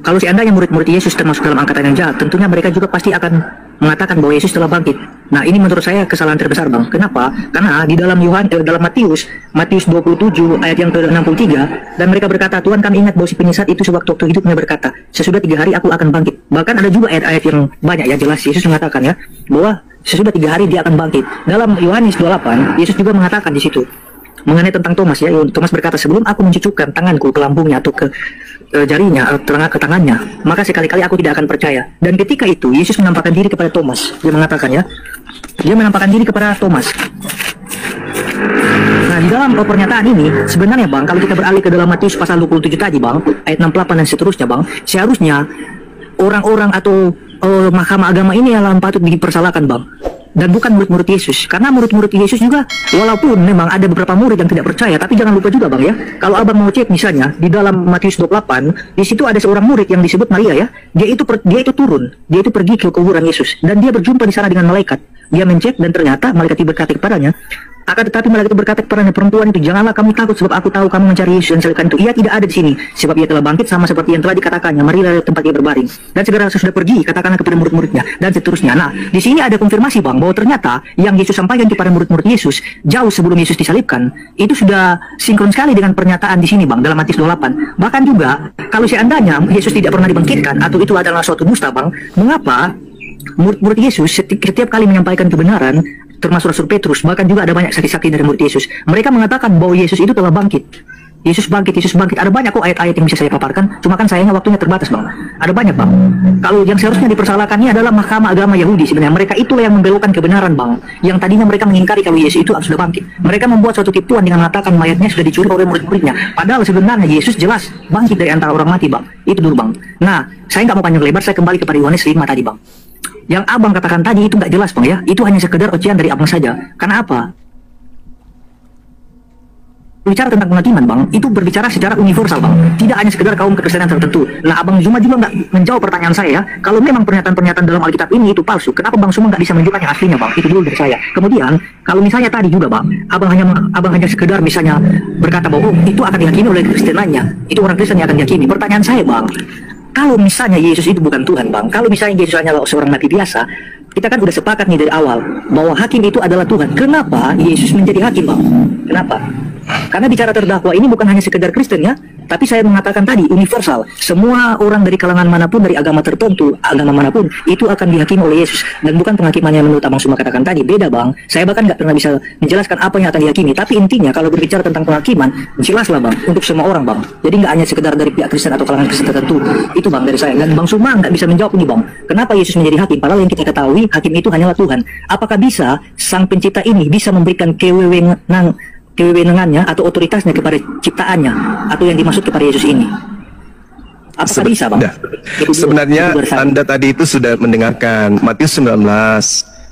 kalau seandainya murid-murid Yesus termasuk dalam angkatan yang jahat, tentunya mereka juga pasti akan mengatakan bahwa Yesus telah bangkit. Nah, ini menurut saya kesalahan terbesar, Bang. Kenapa? Karena di dalam dalam Matius 27 ayat yang ke-63, dan mereka berkata, Tuhan, kami ingat bahwa si penyesat itu sewaktu-waktu hidupnya berkata, sesudah 3 hari aku akan bangkit. Bahkan ada juga ayat-ayat yang banyak ya, jelas Yesus mengatakan ya, bahwa sesudah 3 hari dia akan bangkit. Dalam Yohanes 28, Yesus juga mengatakan di situ mengenai tentang Thomas ya. Thomas berkata, sebelum aku mencucukkan tanganku ke lambungnya atau ke jarinya atau ke tangannya, maka sekali-kali aku tidak akan percaya. Dan ketika itu Yesus menampakkan diri kepada Thomas. Dia mengatakan ya, dia menampakkan diri kepada Thomas. Nah, di dalam pernyataan ini sebenarnya, Bang, kalau kita beralih ke dalam Matius pasal 27 tadi, Bang, ayat 68 dan seterusnya, Bang, seharusnya orang-orang atau mahkamah agama ini yang patut dipersalahkan, Bang, dan bukan murid-murid Yesus. Karena murid-murid Yesus juga, walaupun memang ada beberapa murid yang tidak percaya, tapi jangan lupa juga, Bang ya, kalau Abang mau cek misalnya di dalam Matius 28, di situ ada seorang murid yang disebut Maria ya. Dia itu turun, dia itu pergi ke kuburan Yesus dan dia berjumpa di sana dengan malaikat. Dia mencek dan ternyata malaikat itu berkata kepadanya, akan tetapi malaikat itu berkata kepadanya, perempuan itu, janganlah kamu takut, sebab aku tahu kamu mencari Yesus dan selipkan itu. Ia tidak ada di sini, sebab ia telah bangkit sama seperti yang telah dikatakannya. Marilah tempat ia berbaring. Dan segera sesudah pergi, katakanlah kepada murid-muridnya, dan seterusnya. Nah, di sini ada konfirmasi, Bang, bahwa ternyata yang Yesus sampaikan kepada murid-murid Yesus jauh sebelum Yesus disalibkan, itu sudah sinkron sekali dengan pernyataan di sini, Bang, dalam Matius 28. Bahkan juga, kalau seandainya Yesus tidak pernah dibangkitkan, atau itu adalah suatu dusta, Bang, mengapa murid-murid Yesus setiap kali menyampaikan kebenaran, termasuk Rasul Petrus, bahkan juga ada banyak saksi-saksi dari murid Yesus, mereka mengatakan bahwa Yesus itu telah bangkit. Yesus bangkit. Ada banyak kok ayat-ayat yang bisa saya paparkan, cuma kan sayangnya waktunya terbatas, Bang. Ada banyak, Bang. Kalau yang seharusnya dipersalahkannya adalah mahkamah agama Yahudi sebenarnya. Mereka itulah yang membelokkan kebenaran, Bang. Yang tadinya mereka mengingkari kalau Yesus itu sudah bangkit. Mereka membuat suatu tipuan dengan mengatakan mayatnya sudah dicuri oleh murid-muridnya. Padahal sebenarnya Yesus jelas bangkit dari antara orang mati, Bang. Itu dulu, Bang. Nah, saya nggak mau panjang lebar, saya kembali kepada Yohanes 5 tadi, Bang. Yang Abang katakan tadi itu nggak jelas, Bang ya. Itu hanya sekedar ocehan dari Abang saja. Karena apa? Bicara tentang penghakiman, Bang, itu berbicara secara universal, Bang. Tidak hanya sekedar kaum kekristenan tertentu. Nah, Abang Suma juga nggak menjawab pertanyaan saya ya. Kalau memang pernyataan-pernyataan dalam Alkitab ini itu palsu, kenapa Bang Suma nggak bisa menunjukkan yang aslinya, Bang? Itu dulu dari saya. Kemudian, kalau misalnya tadi juga, Bang, Abang hanya sekedar misalnya berkata bahwa itu akan diyakini oleh Kristenannya. Itu orang Kristen yang akan diyakini. Pertanyaan saya, Bang, kalau misalnya Yesus itu bukan Tuhan, Bang, kalau misalnya Yesus hanyalah seorang nabi biasa, kita kan udah sepakat nih dari awal bahwa hakim itu adalah Tuhan. Kenapa Yesus menjadi hakim, Bang? Kenapa? Karena bicara terdakwa ini bukan hanya sekedar Kristen ya, tapi saya mengatakan tadi universal. Semua orang dari kalangan manapun, dari agama tertentu, agama manapun, itu akan dihakimi oleh Yesus. Dan bukan penghakimannya menurut Abang Suma katakan tadi. Beda, Bang. Saya bahkan nggak pernah bisa menjelaskan apa yang akan dihakimi. Tapi intinya kalau berbicara tentang penghakiman, jelaslah, Bang, untuk semua orang, Bang. Jadi nggak hanya sekedar dari pihak Kristen atau kalangan Kristen tertentu. Itu, Bang, dari saya. Dan Bang Suma nggak bisa menjawab ini, Bang. Kenapa Yesus menjadi hakim? Padahal yang kita ketahui, hakim itu hanyalah Tuhan. Apakah bisa Sang Pencipta ini bisa memberikan kewenangannya atau otoritasnya kepada ciptaannya atau yang dimaksud kepada Yesus ini? Apakah bisa, Bang? Sebenarnya Anda tadi itu sudah mendengarkan Matius 19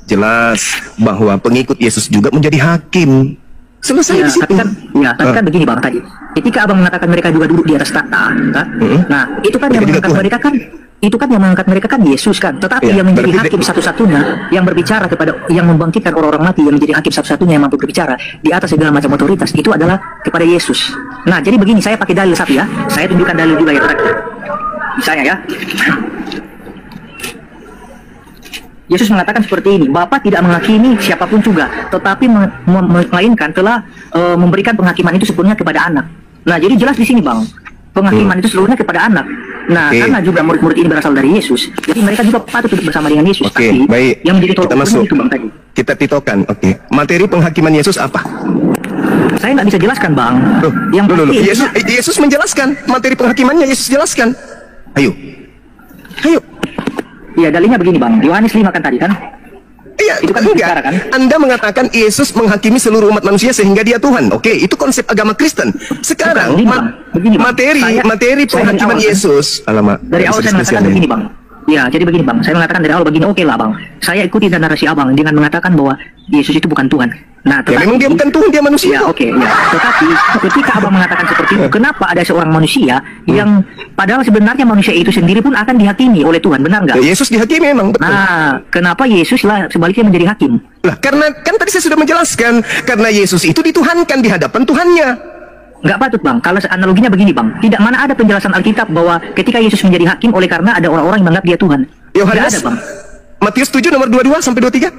jelas bahwa pengikut Yesus juga menjadi hakim. Selesai ya, di situ. Tapi kan begini, Bang, tadi. Ketika Abang mengatakan mereka juga duduk di atas tahta, kan? Nah, itu kan yang mengangkat mereka kan Yesus kan, tetapi yang menjadi hakim satu-satunya, yang berbicara kepada, yang membangkitkan orang-orang mati, yang menjadi hakim satu-satunya yang mampu berbicara di atas segala macam otoritas, itu adalah kepada Yesus. Nah, jadi begini, saya pakai dalil satu ya, saya tunjukkan dalil juga yang terakhir. Misalnya ya, Yesus mengatakan seperti ini, Bapa tidak menghakimi siapapun juga, tetapi melainkan telah memberikan penghakiman itu sepenuhnya kepada anak. Nah, jadi jelas di sini, Bang, penghakiman itu seluruhnya kepada anak. Nah, karena juga murid-murid ini berasal dari Yesus, jadi mereka juga patut duduk bersama dengan Yesus. Tapi baik. Yang menjadi tolak ukur itu, Bang, tadi. Kita titokan, materi penghakiman Yesus apa? Saya nggak bisa jelaskan, Bang. Yesus menjelaskan materi penghakimannya. Yesus jelaskan. Ayo. Iya, dalilnya begini, Bang. Yohanes 5 kan tadi kan? Iya, itu kan bicara, kan? Anda mengatakan Yesus menghakimi seluruh umat manusia sehingga dia Tuhan. Oke, itu konsep agama Kristen. Sekarang begini, Bang. materi penghakiman Yesus. Dari awal saya mengatakan begini, Bang. Ya, jadi begini bang, saya mengatakan dari awal begini, oke lah bang, saya ikuti narasi abang dengan mengatakan bahwa Yesus itu bukan Tuhan. Nah, Ya memang dia bukan Tuhan, dia manusia. Ya, oke, ya. Tetapi ketika abang mengatakan seperti itu, kenapa ada seorang manusia yang padahal sebenarnya manusia itu sendiri pun akan dihakimi oleh Tuhan, benar nggak? Ya, Yesus dihakimi memang, betul. Nah, kenapa Yesus lah sebaliknya menjadi hakim? Lah, karena kan tadi saya sudah menjelaskan, karena Yesus itu dituhankan di hadapan Tuhannya. Nggak patut bang, kalau analoginya begini bang, tidak mana ada penjelasan Alkitab bahwa ketika Yesus menjadi hakim oleh karena ada orang-orang yang menganggap dia Tuhan. Yohanes, Nggak ada bang. Matius 7 nomor 22 sampai 23.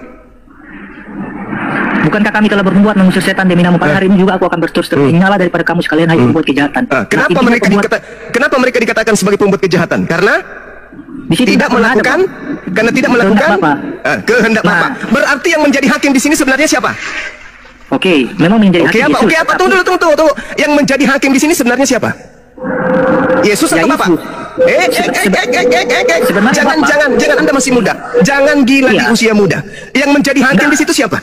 Bukankah kami telah berbuat mengusir setan demi nama pada hari ini juga aku akan berterus terang. Nyala daripada kamu sekalian hai pembuat kejahatan. Kenapa intinya mereka kenapa mereka dikatakan sebagai pembuat kejahatan? Karena di situ tidak melakukan, karena tidak melakukan kehendak Bapa. Berarti yang menjadi hakim di sini sebenarnya siapa? Oke, memang menjadi hakim Yesus. Oke, apa? Tunggu. Yang menjadi hakim di sini sebenarnya siapa? Yesus atau Bapa? Jangan Anda masih muda. Jangan gila di usia muda. Yang menjadi hakim di situ siapa?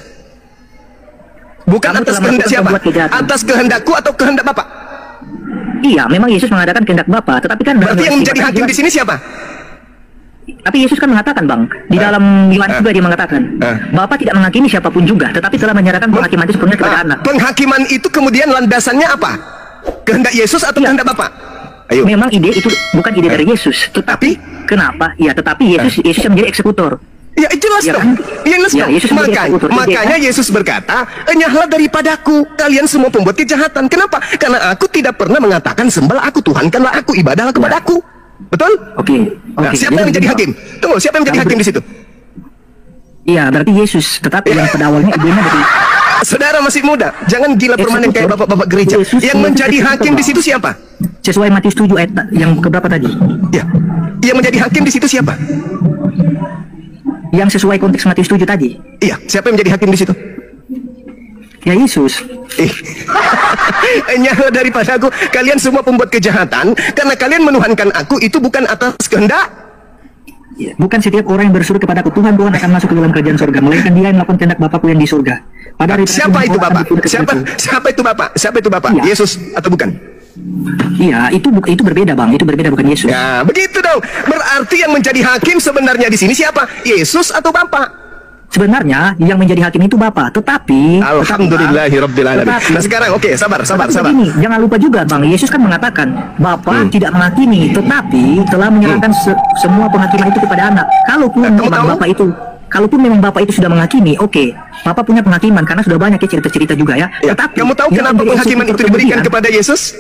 Bukan atas kehendak siapa? Atas kehendakku atau kehendak Bapa? Iya, memang Yesus mengadakan kehendak Bapa, tetapi kan berarti yang menjadi hakim di sini siapa? Tapi Yesus kan mengatakan bang, di dalam Yohanes juga dia mengatakan, Bapa tidak menghakimi siapapun juga, tetapi telah menyerahkan penghakiman itu sepenuhnya kepada anak. Penghakiman itu kemudian landasannya apa? Kehendak Yesus atau kehendak Bapa? Ayo. Memang ide itu bukan ide dari Yesus, tetapi kenapa? Ya, tetapi Yesus yang menjadi eksekutor. Ya jelas dong. Makanya Yesus berkata, "Enyahlah daripadaku, kalian semua pembuat kejahatan." Kenapa? Karena aku tidak pernah mengatakan sembahlah aku, tuhankanlah aku, ibadahlah kepadaku. Betul? Oke. Nah, siapa yang menjadi hakim? Tunggu, siapa yang menjadi hakim di situ? Iya, berarti Yesus. Tetapi yang pada awalnya idenya dari saudara masih muda, jangan gila permanen kayak bapak-bapak gereja. Yang menjadi hakim di situ siapa? Sesuai Matius 7 ayat yang keberapa tadi? Ya. Yang menjadi hakim di situ siapa? Yang sesuai konteks Matius 7 tadi. Iya, siapa yang menjadi hakim di situ? Ya Yesus. Nyala daripada aku, kalian semua pembuat kejahatan, karena kalian menuhankan aku itu bukan atas kehendak. Bukan setiap orang yang berseru kepadaku, Tuhan akan masuk ke dalam kerajaan surga, melainkan dia yang melakukan kehendak Bapakku yang di surga. Siapa itu Bapak? Siapa itu Bapak? Siapa itu Bapak? Ya. Yesus atau bukan? Iya, itu berbeda bang, itu berbeda bukan Yesus. Ya, begitu dong. Berarti yang menjadi hakim sebenarnya di sini siapa? Yesus atau Bapak? Sebenarnya yang menjadi hakim itu Bapa, tetapi Alhamdulillahirobbilalamin. Nah sekarang oke, sabar. Begini, jangan lupa juga bang, Yesus kan mengatakan Bapa tidak menghakimi, tetapi telah menyerahkan semua penghakiman itu kepada anak. Kalaupun memang Bapak itu sudah menghakimi, oke, Bapak punya penghakiman karena sudah banyak ya cerita-cerita juga ya. Tetapi kamu tahu kenapa penghakiman itu diberikan kepada Yesus?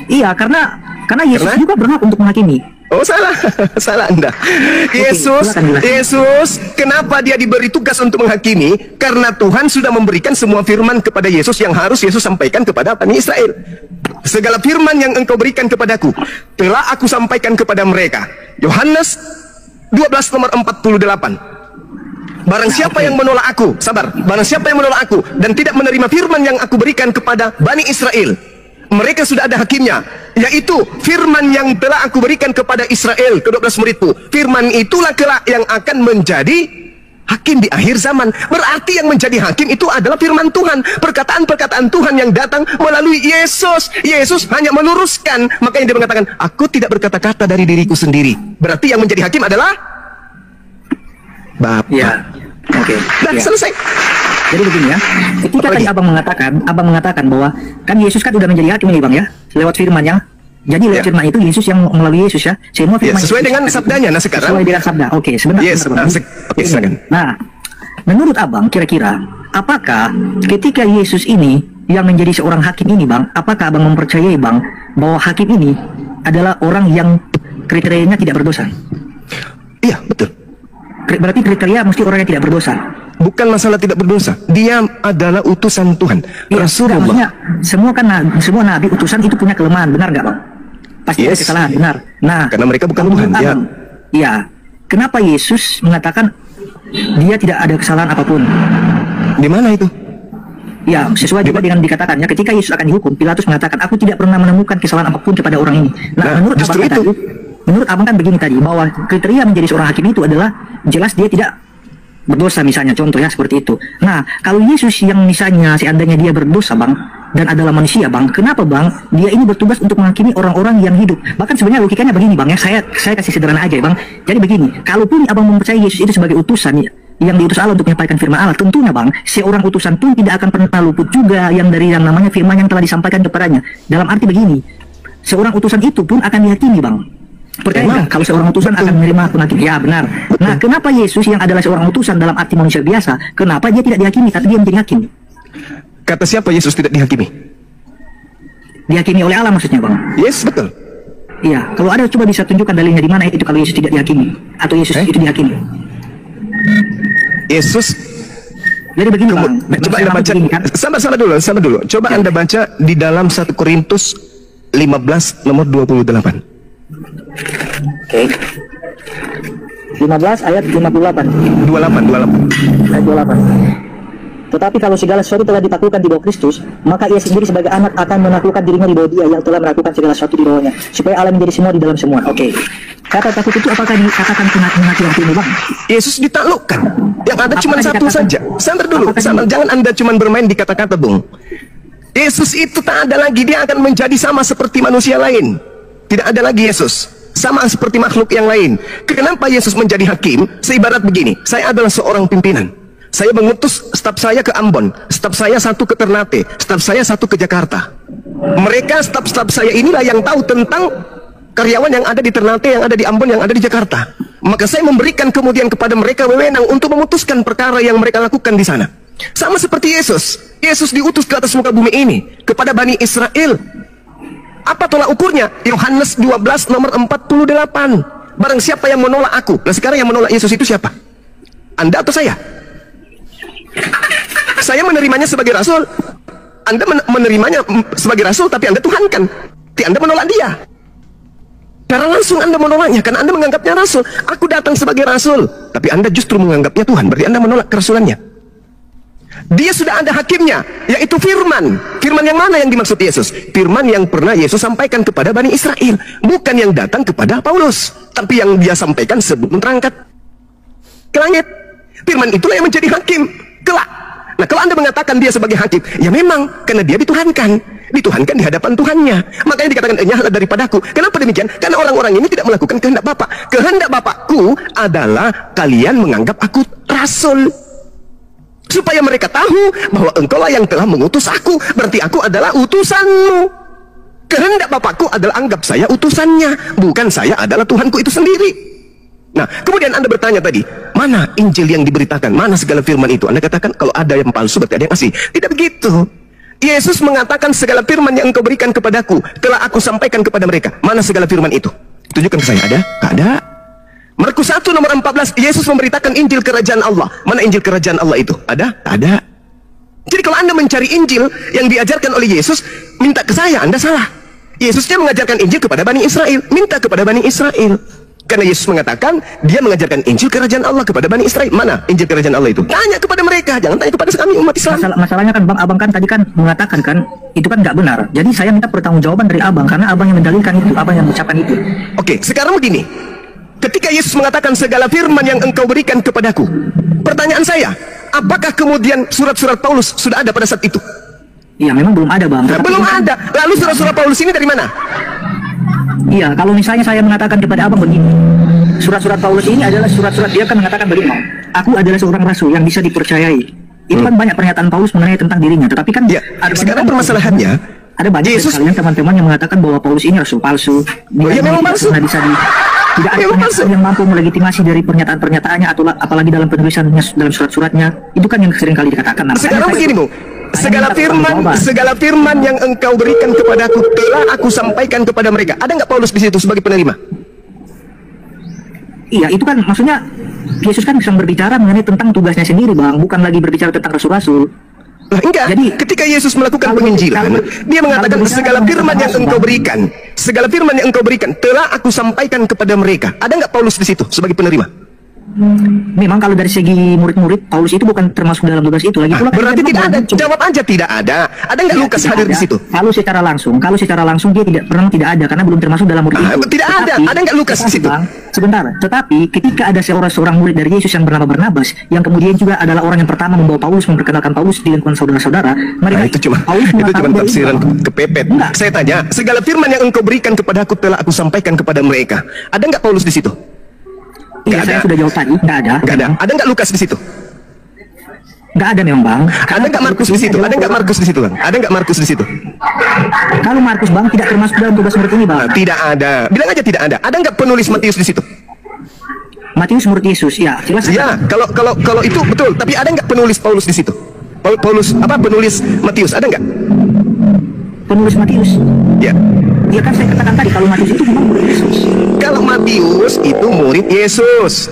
Iya, karena Yesus juga berhak untuk menghakimi. Oh salah Anda. Yesus, kenapa dia diberi tugas untuk menghakimi? Karena Tuhan sudah memberikan semua firman kepada Yesus yang harus Yesus sampaikan kepada Bani Israel. Segala firman yang engkau berikan kepadaku, telah aku sampaikan kepada mereka. Yohanes 12 nomor 48. Barang siapa yang menolak aku, barang siapa yang menolak aku dan tidak menerima firman yang aku berikan kepada Bani Israel, mereka sudah ada hakimnya, yaitu firman yang telah aku berikan kepada Israel, ke-12 muridku. Firman itulah kelak yang akan menjadi hakim di akhir zaman. Berarti yang menjadi hakim itu adalah firman Tuhan, perkataan-perkataan Tuhan yang datang melalui Yesus. Yesus hanya meluruskan, makanya dia mengatakan, aku tidak berkata-kata dari diriku sendiri. Berarti yang menjadi hakim adalah Bapa. Ya. Oke. Selesai. Jadi begini ya, ketika tadi abang mengatakan bahwa kan Yesus kan udah menjadi hakim ini bang ya, lewat firman-Nya. Jadi lewat firman itu Yesus yang melalui Yesus ya, semua firman sesuai dengan sabdanya. Nah sekarang sesuai dengan sabda. Oke, sebentar. Oke, silakan. Nah, menurut abang kira-kira apakah ketika Yesus ini yang menjadi seorang hakim ini bang, apakah abang mempercayai bang bahwa hakim ini adalah orang yang kriterianya tidak berdosa? Iya, betul. Berarti kriteria mesti orang yang tidak berdosa. Bukan masalah tidak berdosa, dia adalah utusan Tuhan, Rasulullah. Semua nabi utusan itu punya kelemahan, benar nggak bang? Pasti ada kesalahan, benar. Nah, karena mereka bukan Tuhan. Ya, kenapa Yesus mengatakan dia tidak ada kesalahan apapun? Di mana itu? Ya, sesuai juga dengan dikatakannya ketika Yesus akan dihukum, Pilatus mengatakan aku tidak pernah menemukan kesalahan apapun kepada orang ini. Nah menurut abang kan begini tadi, bahwa kriteria menjadi seorang hakim itu adalah jelas dia tidak berdosa misalnya, contohnya seperti itu. Nah, kalau Yesus yang misalnya seandainya dia berdosa bang, dan adalah manusia, Bang. Kenapa, Bang? Dia ini bertugas untuk menghakimi orang-orang yang hidup. Bahkan sebenarnya logikanya begini, Bang, ya. Saya kasih sederhana aja, Bang. Jadi begini, kalaupun Abang mempercayai Yesus itu sebagai utusan yang diutus Allah untuk menyampaikan firman Allah, tentunya, Bang, seorang utusan pun tidak akan pernah luput juga yang dari yang namanya firman yang telah disampaikan kepadanya. Dalam arti begini, seorang utusan itu pun akan dihakimi, Bang. Percaya nggak kalau seorang utusan akan menerima penghakim? Ya, benar. Nah, kenapa Yesus yang adalah seorang utusan dalam arti manusia biasa, kenapa dia tidak dihakimi tapi dia menjadi hakim? Kata siapa Yesus tidak dihakimi? Dihakimi oleh Allah maksudnya, Bang. Yes, betul. Iya, kalau ada coba bisa tunjukkan dalilnya di mana itu kalau Yesus tidak dihakimi atau Yesus itu dihakimi. Yesus. Jadi begini, Bang. Coba Anda baca. Begini, kan? Sabar dulu. Coba Anda baca di dalam 1 Korintus 15 nomor 28. Oke. 15 ayat 58. 28. Ayat 28. Tetapi kalau segala sesuatu telah ditaklukkan di bawah Kristus, maka ia sendiri sebagai anak akan menaklukkan dirinya di bawah Dia yang telah melakukan segala sesuatu di bawahnya, supaya Allah menjadi semua di dalam semua. Oke. Kata takut itu apakah dikatakan penghatian ini, Bang? Yesus ditaklukkan. Yang ada cuma satu saja. Sabar dulu. Apakah Jangan Anda cuma bermain di kata-kata, Bung. Yesus itu tak ada lagi. Dia akan menjadi sama seperti manusia lain. Tidak ada lagi Yesus. Sama seperti makhluk yang lain. Kenapa Yesus menjadi hakim? Seibarat begini. Saya adalah seorang pimpinan. Saya mengutus staf saya ke Ambon, staf saya satu ke Ternate, staf saya satu ke Jakarta. Mereka staf-staf saya inilah yang tahu tentang karyawan yang ada di Ternate, yang ada di Ambon, yang ada di Jakarta. Maka saya memberikan kemudian kepada mereka wewenang untuk memutuskan perkara yang mereka lakukan di sana. Sama seperti Yesus. Yesus diutus ke atas muka bumi ini kepada Bani Israel. Apa tolak ukurnya? Yohanes 12 nomor 48. Barang siapa yang menolak aku. Nah sekarang yang menolak Yesus itu siapa? Anda atau saya? Saya menerimanya sebagai rasul. Anda menerimanya sebagai rasul, tapi Anda tuhankan. Tapi Anda menolak dia. Cara langsung Anda menolaknya karena Anda menganggapnya rasul. Aku datang sebagai rasul, tapi Anda justru menganggapnya Tuhan. Berarti Anda menolak kerasulannya. Dia sudah ada hakimnya, yaitu firman. Firman yang mana yang dimaksud Yesus? Firman yang pernah Yesus sampaikan kepada Bani Israel. Bukan yang datang kepada Paulus, tapi yang dia sampaikan sebelum terangkat ke langit. Firman itulah yang menjadi hakim kelak. Nah, kalau Anda mengatakan dia sebagai hakim, ya memang karena dia dituhankan di hadapan Tuhannya. Makanya dikatakan nyahlah daripadaku. Kenapa demikian? Karena orang-orang ini tidak melakukan kehendak Bapa. Kehendak Bapakku adalah kalian menganggap aku rasul, supaya mereka tahu bahwa engkaulah yang telah mengutus aku, berarti aku adalah utusanmu. Kehendak Bapakku adalah anggap saya utusannya, bukan saya adalah Tuhanku itu sendiri. Nah, kemudian Anda bertanya tadi, mana Injil yang diberitakan? Mana segala firman itu? Anda katakan, kalau ada yang palsu berarti ada yang asli. Tidak begitu. Yesus mengatakan segala firman yang engkau berikan kepadaku telah aku sampaikan kepada mereka. Mana segala firman itu? Tunjukkan ke saya. Ada? Tak ada. Markus 1 nomor 14, Yesus memberitakan Injil kerajaan Allah. Mana Injil kerajaan Allah itu? Ada? Tak ada. Jadi kalau Anda mencari Injil yang diajarkan oleh Yesus, minta ke saya, Anda salah. Yesusnya mengajarkan Injil kepada Bani Israel. Minta kepada Bani Israel. Karena Yesus mengatakan dia mengajarkan Injil kerajaan Allah kepada Bani Israel. Mana Injil kerajaan Allah itu? Tanya kepada mereka, jangan tanya kepada kami umat Islam. Masalahnya kan Bang, abang kan tadi kan mengatakan kan itu kan nggak benar. Jadi saya minta pertanggungjawaban dari abang karena abang yang mendalilkan itu, abang yang mengucapkan itu. Oke, sekarang begini. Ketika Yesus mengatakan segala firman yang engkau berikan kepadaku, pertanyaan saya, apakah kemudian surat-surat Paulus sudah ada pada saat itu? Iya, memang belum ada, Bang. Belum ada. Lalu surat-surat Paulus ini dari mana? Iya, kalau misalnya saya mengatakan kepada abang begini, surat-surat Paulus ini adalah surat-surat, dia kan mengatakan begini, aku adalah seorang rasul yang bisa dipercayai. Itu kan banyak pernyataan Paulus mengenai tentang dirinya, tetapi kan ya, sekarang permasalahannya ada banyak Yesus, sekalian teman-teman yang mengatakan bahwa Paulus ini rasul palsu. Dia memang palsu. Tidak ada pernyataan yang mampu melegitimasi dari pernyataan-pernyataannya atau apalagi dalam penulisannya, dalam surat-suratnya. Itu kan yang sering kali dikatakan. Nah, sekarang begini, Bu. Segala firman yang engkau berikan kepadaku telah aku sampaikan kepada mereka. Ada nggak Paulus di situ sebagai penerima? Iya, itu kan maksudnya Yesus kan sedang berbicara mengenai tentang tugasnya sendiri, Bang, bukan lagi berbicara tentang rasul-rasul. Lah enggak. Jadi ketika Yesus melakukan penginjilan, dia mengatakan segala firman yang engkau berikan, segala firman yang engkau berikan telah aku sampaikan kepada mereka. Ada nggak Paulus di situ sebagai penerima? Memang kalau dari segi murid-murid, Paulus itu bukan termasuk dalam 12 itu. Lagi pula Berarti tidak ada. Jawab aja tidak ada. Ada nggak Lukas hadir di situ? Kalau secara langsung dia tidak ada karena belum termasuk dalam murid itu. Tidak ada. Ada nggak Lukas di situ? Sebentar. Tetapi ketika ada seorang murid dari Yesus yang bernama Barnabas, yang kemudian juga adalah orang yang pertama membawa Paulus, memperkenalkan Paulus di lingkungan saudara-saudara, mereka itu cuma tafsiran kepepet. Saya tanya, segala firman yang engkau berikan kepada aku telah aku sampaikan kepada mereka. Ada nggak Paulus di situ? Iya, saya sudah jawab tadi, nggak ada. Nggak ada. Ada nggak Lukas di situ? Nggak ada memang, Bang. Ada nggak Markus di situ? Ada nggak Markus di situ, Bang? Ada nggak Markus di situ? Kalau Markus, Bang, tidak termasuk dalam 12 murid ini, Bang. Tidak ada. Bilang aja tidak ada. Ada nggak penulis Matius di situ? Matius murid Yesus, ya. Jelas. Ya, kalau itu betul. Tapi ada nggak penulis Paulus di situ? Penulis Matius ada nggak? Penulis Matius? Ya. Ya kan saya katakan tadi kalau Matius itu memang murid Yesus. Kalau Matius itu murid Yesus.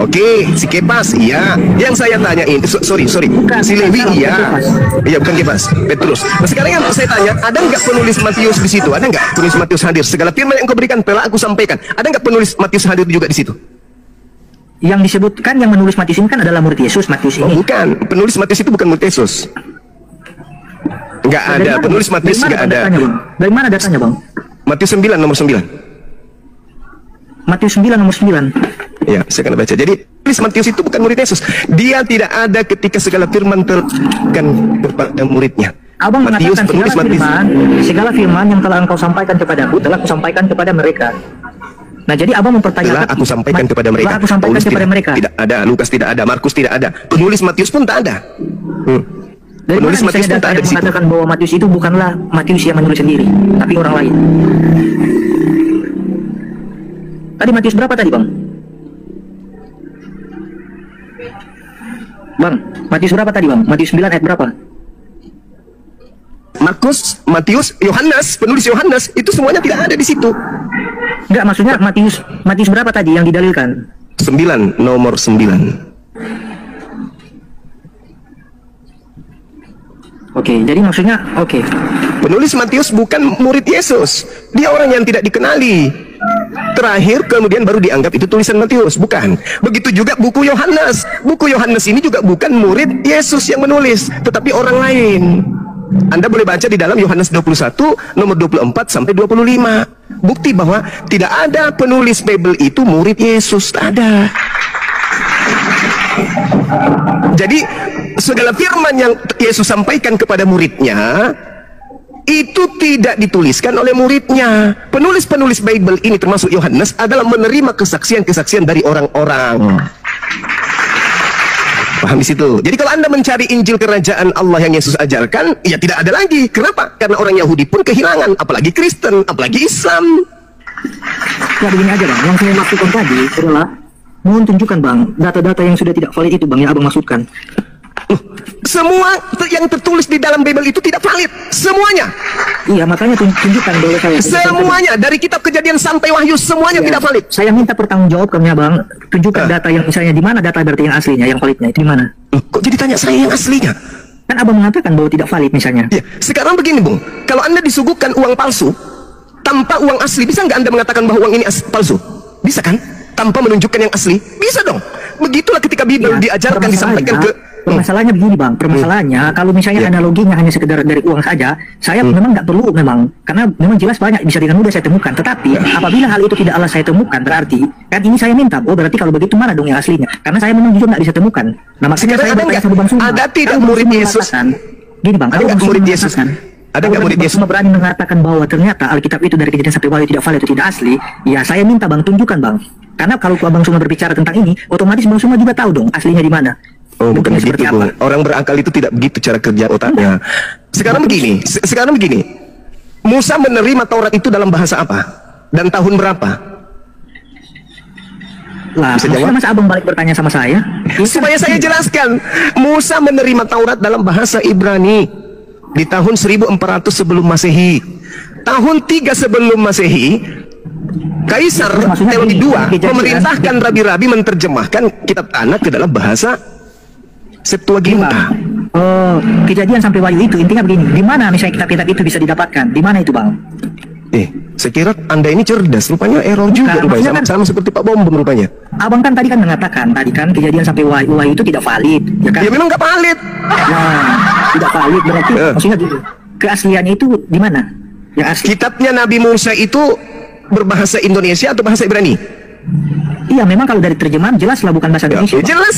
Oke, si Kepas, iya. Yang saya tanyain, sorry, bukan, si Lewi, iya. Kepas. Iya, bukan Kepas, Petrus. Nah, sekarang yang saya tanya, ada nggak penulis Matius di situ? Ada nggak penulis Matius hadir? Segala firman yang kau berikan telah aku sampaikan. Ada nggak penulis Matius hadir juga di situ? Yang disebutkan yang menulis Matius ini kan adalah murid Yesus, Matius ini. Oh, bukan, penulis Matius itu bukan murid Yesus. Nggak ada, penulis Matius nggak ada. Dari mana datanya, Bang? Matius 9 nomor 9. Matius 9 nomor 9. Ya, saya akan baca. Jadi, tulis Matius itu bukan murid Yesus. Dia tidak ada ketika segala firman terkan kepada muridnya. Abang Matius, mengatakan segala firman yang telah engkau sampaikan kepadaku telah aku sampaikan kepada mereka. Nah, jadi abang mempertanyakan. Telah aku sampaikan kepada mereka. Telah aku sampaikan Paulus kepada mereka. Tidak ada, Lukas tidak ada, Markus tidak ada, penulis Matius pun tak ada. Dari Penulis mana Matius pun tak ada di situ. mengatakan bahwa Matius itu bukanlah Matius yang menulis sendiri, tapi orang lain. Tadi Matius berapa tadi, Bang? Bang, Matius berapa tadi, Bang? Matius 9 ayat berapa? Markus, Matius, Yohanes, penulis Yohanes itu semuanya tidak ada di situ. Enggak, maksudnya Matius berapa tadi yang didalilkan? 9, nomor 9. Oke, jadi maksudnya Penulis Matius bukan murid Yesus. Dia orang yang tidak dikenali. Terakhir kemudian baru dianggap itu tulisan Matius, bukan. Begitu juga buku Yohanes. Buku Yohanes ini juga bukan murid Yesus yang menulis, tetapi orang lain. Anda boleh baca di dalam Yohanes 21 nomor 24 sampai 25. Bukti bahwa tidak ada penulis Bible itu murid Yesus, tak ada. Jadi segala firman yang Yesus sampaikan kepada muridnya itu tidak dituliskan oleh muridnya. Penulis-penulis Bible ini termasuk Yohanes adalah menerima kesaksian-kesaksian dari orang-orang. Paham di situ. Jadi kalau Anda mencari Injil kerajaan Allah yang Yesus ajarkan, ya tidak ada lagi. Kenapa? Karena orang Yahudi pun kehilangan, apalagi Kristen, apalagi Islam. Ya begini aja, Bang. Yang saya maksudkan tadi adalah mohon tunjukkan, Bang, data-data yang sudah tidak valid itu, Bang, yang Abang maksudkan. Semua yang tertulis di dalam Bible itu tidak valid. Semuanya. Iya, makanya tunjukkan boleh saya. Semuanya dari kitab Kejadian sampai Wahyu semuanya tidak valid. Saya minta pertanggungjawabannya, Bang. Tunjukkan data yang misalnya di mana data berarti yang aslinya, yang validnya itu di mana? Kok jadi tanya saya yang aslinya? Kan Abang mengatakan bahwa tidak valid misalnya. Ya, sekarang begini, Bung. Kalau Anda disuguhkan uang palsu tanpa uang asli, bisa nggak Anda mengatakan bahwa uang ini palsu? Bisa kan? Tanpa menunjukkan yang asli? Bisa dong. Begitulah ketika Bible diajarkan, disampaikan ke... Permasalahannya begini, Bang. Permasalahannya kalau misalnya analoginya hanya sekedar dari uang saja, saya memang nggak perlu memang, karena memang jelas banyak bisa dengan mudah saya temukan. Tetapi apabila hal itu tidaklah saya temukan, berarti kan ini saya minta, oh berarti kalau begitu mana dong yang aslinya? Karena saya memang jujur nggak bisa temukan. Nah makanya saya bertanya sama Bang Suma. Ada tidak murid Yesus? Gini, Bang, ada nggak murid Yesus? Ada nggak murid Yesus? Berani mengatakan bahwa ternyata Alkitab itu dari Kejadian sampai Wahyu tidak valid, itu tidak asli. Ya saya minta, Bang, tunjukkan, Bang. Karena kalau Bang Suma berbicara tentang ini, otomatis Bang Suma juga tahu dong aslinya di mana. Oh, bukan begitu, Bung. Orang berakal itu tidak begitu cara kerja otaknya. Sekarang begini. Musa menerima Taurat itu dalam bahasa apa? Dan tahun berapa? Lah, masa Abang balik bertanya sama saya? Supaya saya jelaskan. Musa menerima Taurat dalam bahasa Ibrani di tahun 1400 sebelum Masehi. Tahun 3 sebelum Masehi, Kaisar Ptolemy II memerintahkan rabi-rabi menerjemahkan kitab Tanakh ke dalam bahasa Septuaginta. Oh, Kejadian sampai Wahyu itu intinya begini. Di mana misalnya kitab-kitab itu bisa didapatkan? Di mana itu, Bang? Saya kira Anda ini cerdas. Rupanya error juga. Rupanya sama seperti Pak Bombom rupanya. Abang kan tadi kan mengatakan tadi kan kejadian sampai wahyu itu tidak valid, ya kan? Ya memang nggak valid. Nah, tidak valid berarti maksudnya gitu. Keasliannya itu di mana? Yang asli. Kitabnya Nabi Musa itu berbahasa Indonesia atau bahasa Ibrani? Iya, memang kalau dari terjemahan jelaslah bukan bahasa Indonesia. Ya, jelas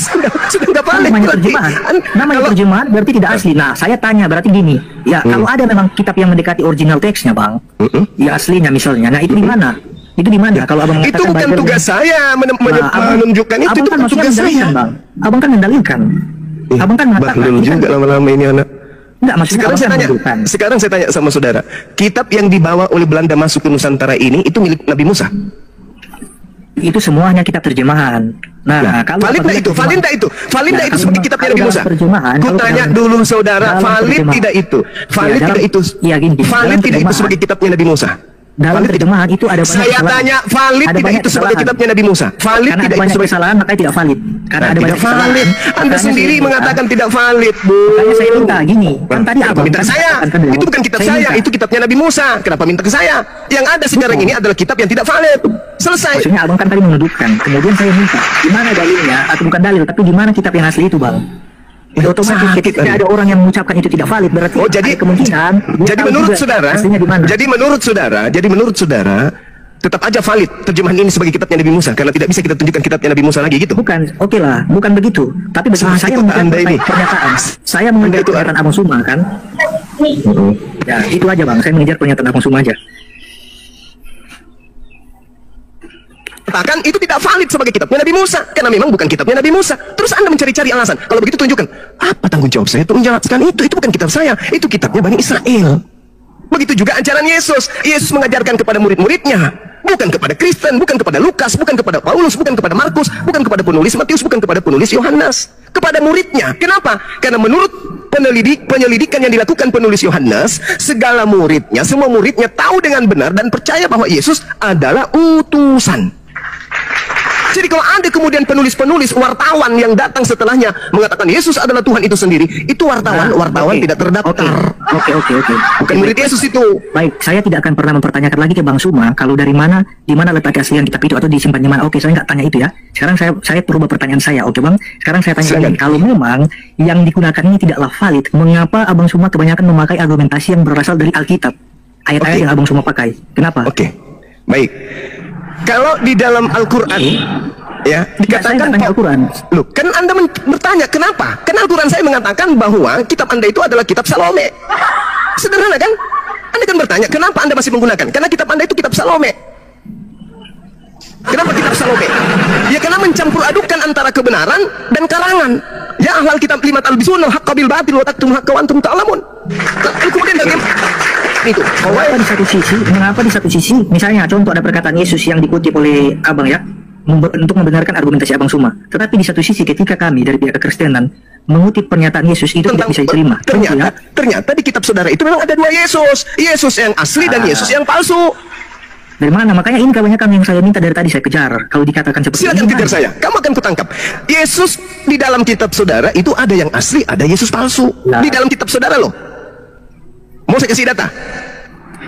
sudah nggak Kan valid. namanya Berarti. terjemahan. Namanya Kalau- terjemahan berarti tidak asli. Nah, saya tanya berarti gini. Ya, kalau ada memang kitab yang mendekati original teksnya, Bang. Ya aslinya misalnya. Nah, itu di mana? Itu di mana? Kalau Abang itu mengatakan bukan Bible- tugas saya Abang- menunjukkan itu Abang kan bukan maksudnya tugas saya. mendalilkan, Bang. Abang kan mendalilkan. Abang kan mengatakan Bahlul ini kan- juga lama-lama ini anak. Enggak, maksudnya Sekarang Abang saya kan tanya, mendalilkan. sekarang saya tanya sama saudara, kitab yang dibawa oleh Belanda masuk ke Nusantara ini itu milik Nabi Musa. Itu semuanya kitab terjemahan. Nah, kalau valid apabila nggak itu? terjemahan- Valid nggak itu? Valid Nah, nggak itu kalau sebagai memang- kitabnya kalau Nabi dalam Musa? terjemahan, Ku kalau tanya dalam- dulu saudara, dalam valid terjemahan. tidak itu? Valid Ya, dalam- tidak itu? iya, gini, Valid dalam tidak itu terjemahan. sebagai kitabnya Nabi Musa? Dalam Valid tidak? terjemahan itu ada banyak Saya kesalahan. tanya, valid Ada tidak banyak itu sebagai kesalahan. kitabnya Nabi Musa? Valid Karena ada tidak itu banyak sebagai kesalahan makanya tidak valid. Karena ada tidak banyak kesalahan. valid. Anda Makanya sendiri saya minta- mengatakan tidak valid, Bu. Makanya saya minta gini. Kan tadi Kenapa Abang minta kan ke saya? katakan kan, Itu bukan kitab saya, minta. itu kitabnya Nabi Musa. Kenapa minta ke saya? Yang ada sekarang ini adalah kitab yang tidak valid. Selesai. Maksudnya Abang kan tadi menuduhkan. Kemudian saya minta, di mana dalilnya? Atau bukan dalil, tapi di mana kitab yang asli itu, Bang? Ya, otomatis sakit, ketika Anda. ada orang yang mengucapkan itu tidak valid, berarti Oh, jadi ada kemungkinan dia jadi tahu menurut juga saudara, aslinya di mana. jadi menurut saudara tetap aja valid terjemahan ini sebagai kitabnya Nabi Musa karena tidak bisa kita tunjukkan kitabnya Nabi Musa lagi gitu. Bukan, oke lah, bukan begitu. Tapi begitu Sakit saya otak mengejar Anda ini. pernyataan. Saya mengejar Anda itu- pernyataan Abang Suma kan. Ya, itu aja Bang, saya mengejar pernyataan Abang Suma aja. Katakan itu tidak valid sebagai kitabnya Nabi Musa karena memang bukan kitabnya Nabi Musa. Terus Anda mencari-cari alasan. Kalau begitu tunjukkan apa tanggung jawab saya untuk menjelaskan itu. Itu bukan kitab saya, itu kitabnya Bani Israel. Begitu juga ajaran Yesus. Yesus mengajarkan kepada murid-muridnya, bukan kepada Kristen, bukan kepada Lukas, bukan kepada Paulus, bukan kepada Markus, bukan kepada penulis Matius, bukan kepada penulis Yohanes, kepada muridnya. Kenapa? Karena menurut penyelidikan yang dilakukan penulis Yohanes, segala muridnya, semua muridnya tahu dengan benar dan percaya bahwa Yesus adalah utusan. Jadi kalau ada kemudian penulis-penulis wartawan yang datang setelahnya mengatakan Yesus adalah Tuhan itu sendiri, itu wartawan Oke. tidak terdaftar. Oke. Bukan murid Yesus itu. Baik, saya tidak akan pernah mempertanyakan lagi ke Bang Suma kalau dari mana, di mana letak keaslian kitab itu atau disimpan di mana. Oke, saya nggak tanya itu ya. Sekarang saya perubah pertanyaan saya. Oke Bang, sekarang saya tanya Silakan. lagi. Kalau memang yang digunakan ini tidaklah valid, mengapa Abang Suma kebanyakan memakai argumentasi yang berasal dari Alkitab? Ayat-ayat Oke. yang Abang Suma pakai. Kenapa? Oke, baik. Kalau di dalam Al-Quran, ya Saya dikatakan, nggak tanya Al-Quran. loh, kan Anda bertanya kenapa? Karena Al-Quran saya mengatakan bahwa kitab Anda itu adalah kitab Salome. Sederhana kan? Anda kan bertanya kenapa Anda masih menggunakan? Karena kitab Anda itu kitab Salome. Kenapa kitab Salome? Ya karena mencampur adukan antara kebenaran dan karangan. Ya ahlal kitab lima talbisun al-haqqa bil batil wa taktum haqqa wa antum ta'lamun. Lalu kemudian bagaimana? Itu. Mengapa di satu sisi, misalnya contoh ada perkataan Yesus yang dikutip oleh Abang ya, untuk membenarkan argumentasi Abang Suma. Tetapi di satu sisi ketika kami dari pihak kekristenan mengutip pernyataan Yesus itu tidak bisa diterima. Contoh ya, Ternyata di kitab saudara itu memang ada dua Yesus. Yesus yang asli dan Yesus yang palsu. dari mana? Makanya ini kebanyakan yang saya minta dari tadi saya kejar. Kalau dikatakan seperti Silakan ini, kejar gimana? saya. Kamu akan kutangkap. Yesus di dalam kitab saudara itu ada yang asli, ada Yesus palsu. Nah. Di dalam kitab saudara loh. Mau saya kasih data?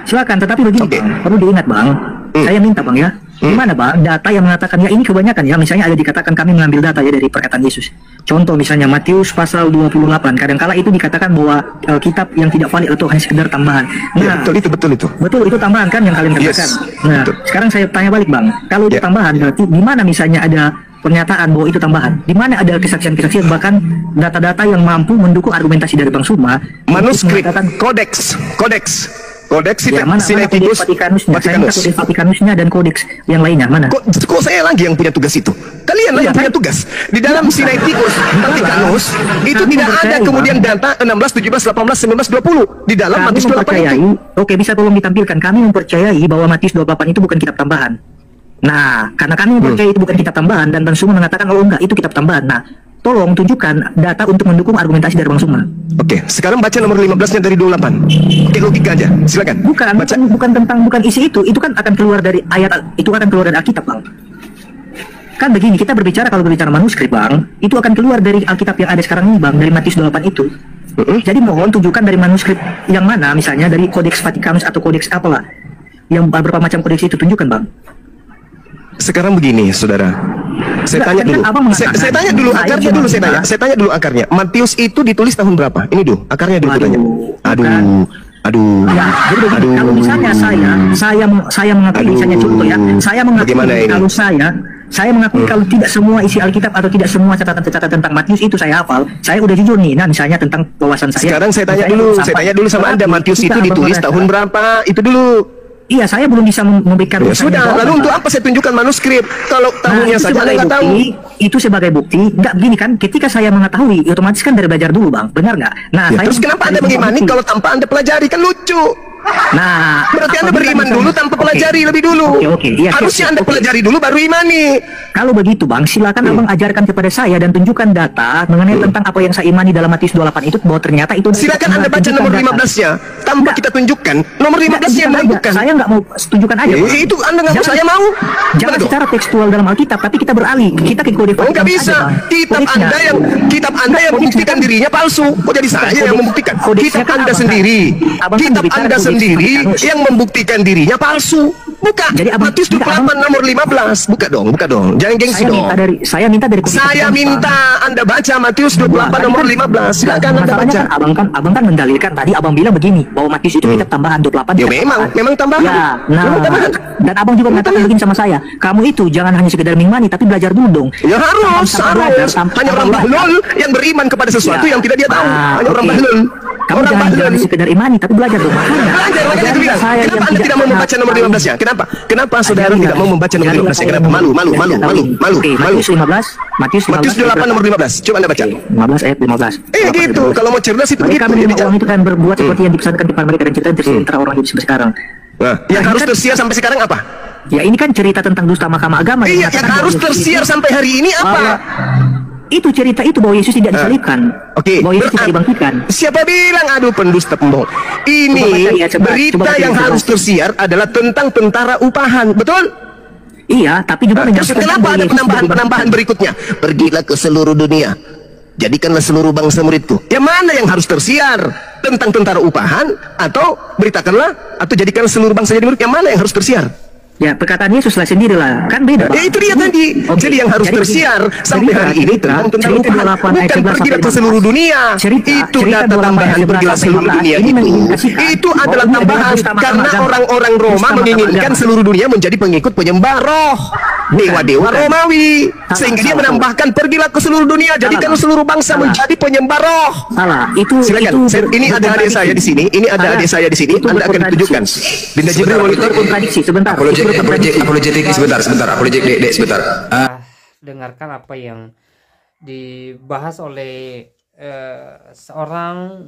Silakan, tetapi begini Oke. Bang, perlu diingat Bang. Saya minta Bang ya. Gimana Bang data yang mengatakan ya ini kebanyakan ya, misalnya ada dikatakan kami mengambil data ya dari perkataan Yesus. Contoh misalnya Matius pasal 28, kadangkala itu dikatakan bahwa kitab yang tidak valid atau hanya sekedar tambahan. Ya, Nah, betul itu. betul itu tambahan kan yang kalian Yes, katakan. Nah, betul. sekarang saya tanya balik Bang, kalau itu Ya. tambahan berarti di mana misalnya ada pernyataan bahwa itu tambahan? Di mana ada kesaksian-kesaksian bahkan data-data yang mampu mendukung argumentasi dari Bang Suma? untuk Manuskrip, mengatakan- kodeks Ya, mana Sinaiticus, kodeks Vatikanusnya? Saya minta kodeks Vatikanusnya dan kodeks yang lainnya mana? Kok saya lagi yang punya tugas itu? Kalian lah Iya, yang punya kan? tugas. Di dalam Sinaiticus, Vatikanus itu Kami tidak ada mempercayai, kemudian Bang. data 16, 17, 18, 19, 20 di dalam Kami Matius 28 mempercayai, itu. oke bisa tolong ditampilkan. Kami mempercayai bahwa Matius 28 itu bukan kitab tambahan. Nah, karena kami mempercayai itu bukan kitab tambahan dan Bang Suma mengatakan oh enggak itu kitab tambahan. Nah, tolong tunjukkan data untuk mendukung argumentasi dari Bang Suma. Oke, sekarang baca nomor 15-nya dari 28. Oke, logika aja. Silakan. Baca. Bukan isi itu kan akan keluar dari ayat, itu akan keluar dari Alkitab Bang. Kan begini, kita berbicara kalau berbicara manuskrip Bang, itu akan keluar dari Alkitab yang ada sekarang ini Bang, dari Matius 28 itu. Jadi mohon tunjukkan dari manuskrip yang mana, misalnya dari Kodeks Vatikanus atau Kodeks apalah, yang beberapa macam kodeks itu tunjukkan Bang. Sekarang begini, saudara. Saya tanya dulu. Saya tanya dulu akarnya dulu. Saya tanya dulu akarnya. Matius itu ditulis tahun berapa? Ini dulu. Akarnya dulu tanya. Aduh. Ya, jadi begini, kalau misalnya saya mengakui, misalnya contoh ya, saya mengakui kalau saya mengakui kalau tidak semua isi Alkitab atau tidak semua catatan tentang Matius itu saya hafal. Saya udah jujur nih, nah misalnya tentang wawasan saya. Sekarang saya tanya dulu sama Anda, Matius itu ditulis tahun berapa? Itu dulu. Iya, saya belum bisa memberikan. Ya sudah, lalu untuk apa saya tunjukkan manuskrip kalau tahunnya saja Anda nggak tahu? Itu sebagai bukti, nggak begini kan? Ketika saya mengetahui, otomatis kan dari belajar dulu, Bang, benar nggak? Nah, ya, terus kenapa Anda mengimani kalau tanpa Anda pelajari? Kan lucu. Nah, berarti Anda beriman dulu tanpa pelajari lebih dulu. Iya, harusnya Anda pelajari dulu baru imani. Kalau begitu, Bang, silakan Abang ajarkan kepada saya dan tunjukkan data mengenai tentang apa yang saya imani dalam Matius 28 itu, bahwa ternyata itu. Silakan Anda baca nomor 15-nya tanpa kita tunjukkan. Nomor 15-nya yang menentukan. Saya nggak mau tunjukkan aja, Bang. Itu Anda nggak mau, saya mau. Jangan secara tekstual dalam Alkitab, tapi kita beralih. Kita ke kode. Nggak bisa. Kitab Anda yang membuktikan dirinya palsu. Kok jadi saya yang membuktikan? Kitab Anda sendiri. Kitab Anda sendiri yang membuktikan dirinya palsu. Buka. Jadi Matius 28 nomor 15. Buka dong. Jangan gengsi dong. Saya minta Anda baca Matius 28 nomor 15. Silakan Anda baca. Abang kan mendalilkan tadi, Abang bilang begini bahwa Matius itu kitab tambahan 28. Ya memang tambahan. Ya, dan Abang juga mengatakan begini sama saya. Kamu itu jangan hanya sekedar mengimani tapi belajar dulu dong. Ya harus. Hanya orang bahlul yang beriman kepada sesuatu yang tidak dia tahu. Hanya orang bahlul. Kamu jangan sekedar imani tapi belajar dong. Belajar. Kenapa Anda tidak mau membaca nomor 15-nya? Kenapa saudara tidak mau membaca nomor 15-nya? Kenapa? Malu. Matius 28 nomor 15. Coba Anda baca. 15 ayat 15. Gitu. Kalau mau cerdas itu begitu. Orang itu kan berbuat seperti yang dipesankan kepada mereka dan cerita antara orang hidup sampai sekarang. Nah, yang harus tersiar sampai sekarang apa? Ya ini kan cerita tentang dusta Mahkamah Agama. Iya, yang harus tersiar sampai hari ini apa? Itu cerita itu bahwa Yesus tidak disalibkan. Bahwa Yesus tidak dibangkitkan. Siapa bilang aduh pendusta pembohong? Ini berita yang harus tersiar adalah tentang tentara upahan, betul? Iya, tapi juga kenapa ada penambahan berikutnya? Pergilah ke seluruh dunia, jadikanlah seluruh bangsa muridku. Yang mana yang harus tersiar? Tentang tentara upahan atau beritakanlah atau jadikanlah seluruh bangsa jadi murid? Yang mana yang harus tersiar? Ya, perkataan Yesus lah sendirilah, kan beda. Ya itu dia tadi. Jadi yang harus tersiar sampai hari ini tentang upahan, bukan pergilah ke seluruh dunia. Itu data tambahan pergilah seluruh dunia itu adalah tambahan karena orang-orang Roma menginginkan seluruh dunia menjadi pengikut penyembah roh, dewa-dewa Romawi, sehingga dia menambahkan pergilah ke seluruh dunia, jadikan seluruh bangsa menjadi penyembah roh. Itu silakan. Ini ada adik saya di sini. Anda akan ditunjukkan. Dinda Jibril monitor kontradiksi sebentar. Apologetik sebentar. Apologetik sebentar. Dengarkan apa yang dibahas oleh seorang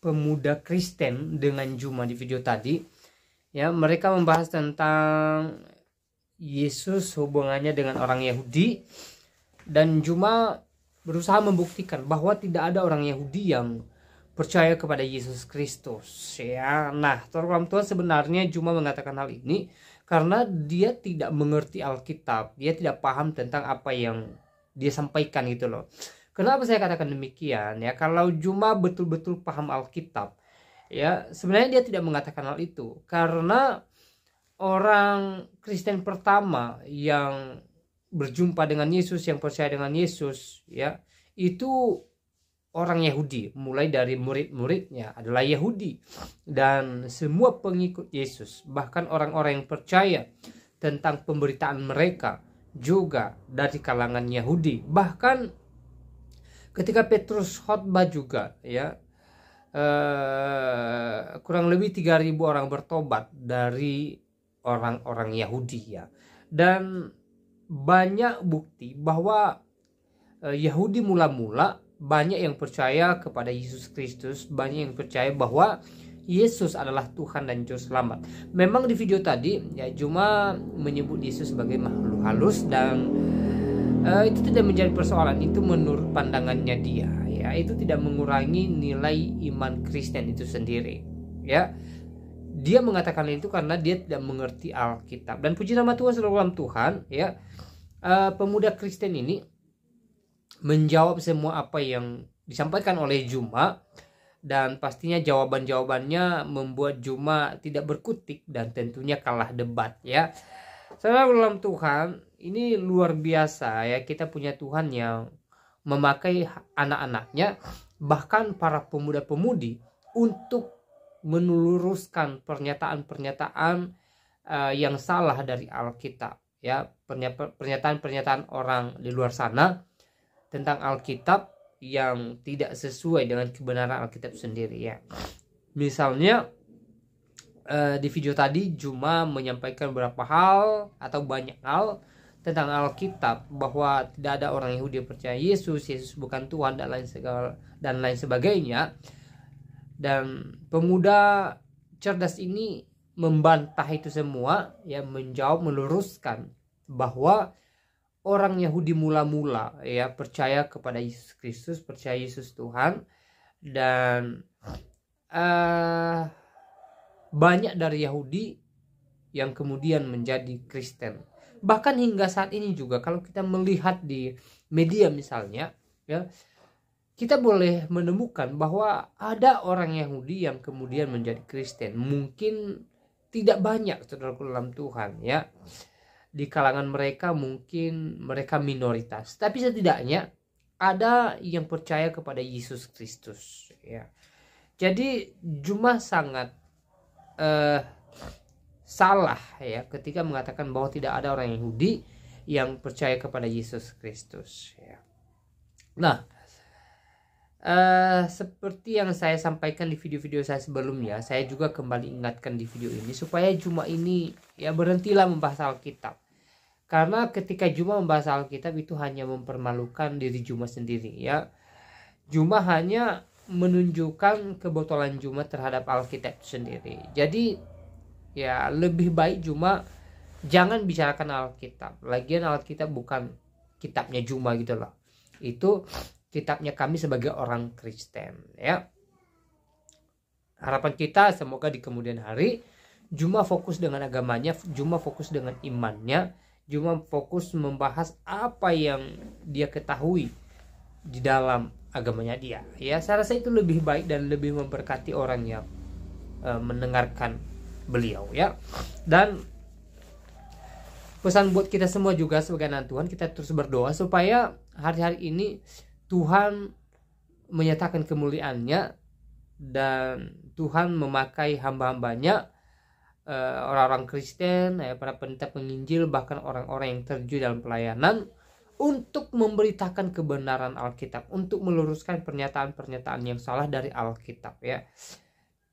pemuda Kristen dengan Juma di video tadi. Ya, mereka membahas tentang Yesus hubungannya dengan orang Yahudi, dan Juma berusaha membuktikan bahwa tidak ada orang Yahudi yang percaya kepada Yesus Kristus. Ya, nah, Tuhan sebenarnya Juma mengatakan hal ini karena dia tidak mengerti Alkitab, dia tidak paham tentang apa yang dia sampaikan gitu loh. Kenapa saya katakan demikian? Ya, kalau Juma betul-betul paham Alkitab, ya sebenarnya dia tidak mengatakan hal itu, karena orang Kristen pertama yang berjumpa dengan Yesus, yang percaya dengan Yesus, ya itu orang Yahudi, mulai dari murid-muridnya adalah Yahudi, dan semua pengikut Yesus, bahkan orang-orang yang percaya tentang pemberitaan mereka juga dari kalangan Yahudi. Bahkan ketika Petrus khotbah juga, ya kurang lebih 3.000 orang bertobat dari orang-orang Yahudi, ya. Dan banyak bukti bahwa Yahudi mula-mula banyak yang percaya kepada Yesus Kristus, banyak yang percaya bahwa Yesus adalah Tuhan dan Juru Selamat. Memang di video tadi ya Juma menyebut Yesus sebagai makhluk halus, dan itu tidak menjadi persoalan, itu menurut pandangannya dia, ya itu tidak mengurangi nilai iman Kristen itu sendiri, ya. Dia mengatakan itu karena dia tidak mengerti Alkitab, dan puji nama Tuhan, saudara Tuhan, ya. Pemuda Kristen ini menjawab semua apa yang disampaikan oleh Juma, dan pastinya jawaban-jawabannya membuat Juma tidak berkutik dan tentunya kalah debat, ya. Saudara dalam Tuhan, ini luar biasa ya, kita punya Tuhan yang memakai anak-anaknya, bahkan para pemuda-pemudi, untuk meluruskan pernyataan-pernyataan yang salah dari Alkitab ya, pernyataan-pernyataan orang di luar sana tentang Alkitab yang tidak sesuai dengan kebenaran Alkitab sendiri ya. Misalnya di video tadi Juma menyampaikan beberapa hal atau banyak hal tentang Alkitab, bahwa tidak ada orang Yahudi yang percaya Yesus bukan Tuhan dan lain sebagainya. Dan pemuda cerdas ini membantah itu semua ya, menjawab, meluruskan bahwa orang Yahudi mula-mula ya percaya kepada Yesus Kristus, percaya Yesus Tuhan, dan banyak dari Yahudi yang kemudian menjadi Kristen. Bahkan hingga saat ini juga kalau kita melihat di media misalnya ya, kita boleh menemukan bahwa ada orang Yahudi yang kemudian menjadi Kristen. Mungkin tidak banyak saudaraku dalam Tuhan ya, di kalangan mereka mungkin mereka minoritas, tapi setidaknya ada yang percaya kepada Yesus Kristus ya. Jadi Juma sangat salah ya ketika mengatakan bahwa tidak ada orang Yahudi yang percaya kepada Yesus Kristus ya. Nah, seperti yang saya sampaikan di video-video saya sebelumnya, saya juga kembali ingatkan di video ini supaya Juma ini ya berhentilah membahas Alkitab. Karena ketika Juma membahas Alkitab itu hanya mempermalukan diri Juma sendiri ya. Juma hanya menunjukkan kebotolan Juma terhadap Alkitab sendiri. Jadi ya lebih baik Juma jangan bicarakan Alkitab. Lagian Alkitab bukan kitabnya Juma gitu loh. Itu kitabnya kami sebagai orang Kristen ya. Harapan kita semoga di kemudian hari Juma fokus dengan agamanya, Juma fokus dengan imannya, Juma fokus membahas apa yang dia ketahui di dalam agamanya dia ya. Saya rasa itu lebih baik dan lebih memberkati orang yang mendengarkan beliau ya. Dan pesan buat kita semua juga sebagai anak Tuhan, kita terus berdoa supaya hari-hari ini Tuhan menyatakan kemuliaannya dan Tuhan memakai hamba-hambanya, orang-orang Kristen, para pendeta penginjil, bahkan orang-orang yang terjun dalam pelayanan, untuk memberitakan kebenaran Alkitab, untuk meluruskan pernyataan-pernyataan yang salah dari Alkitab ya.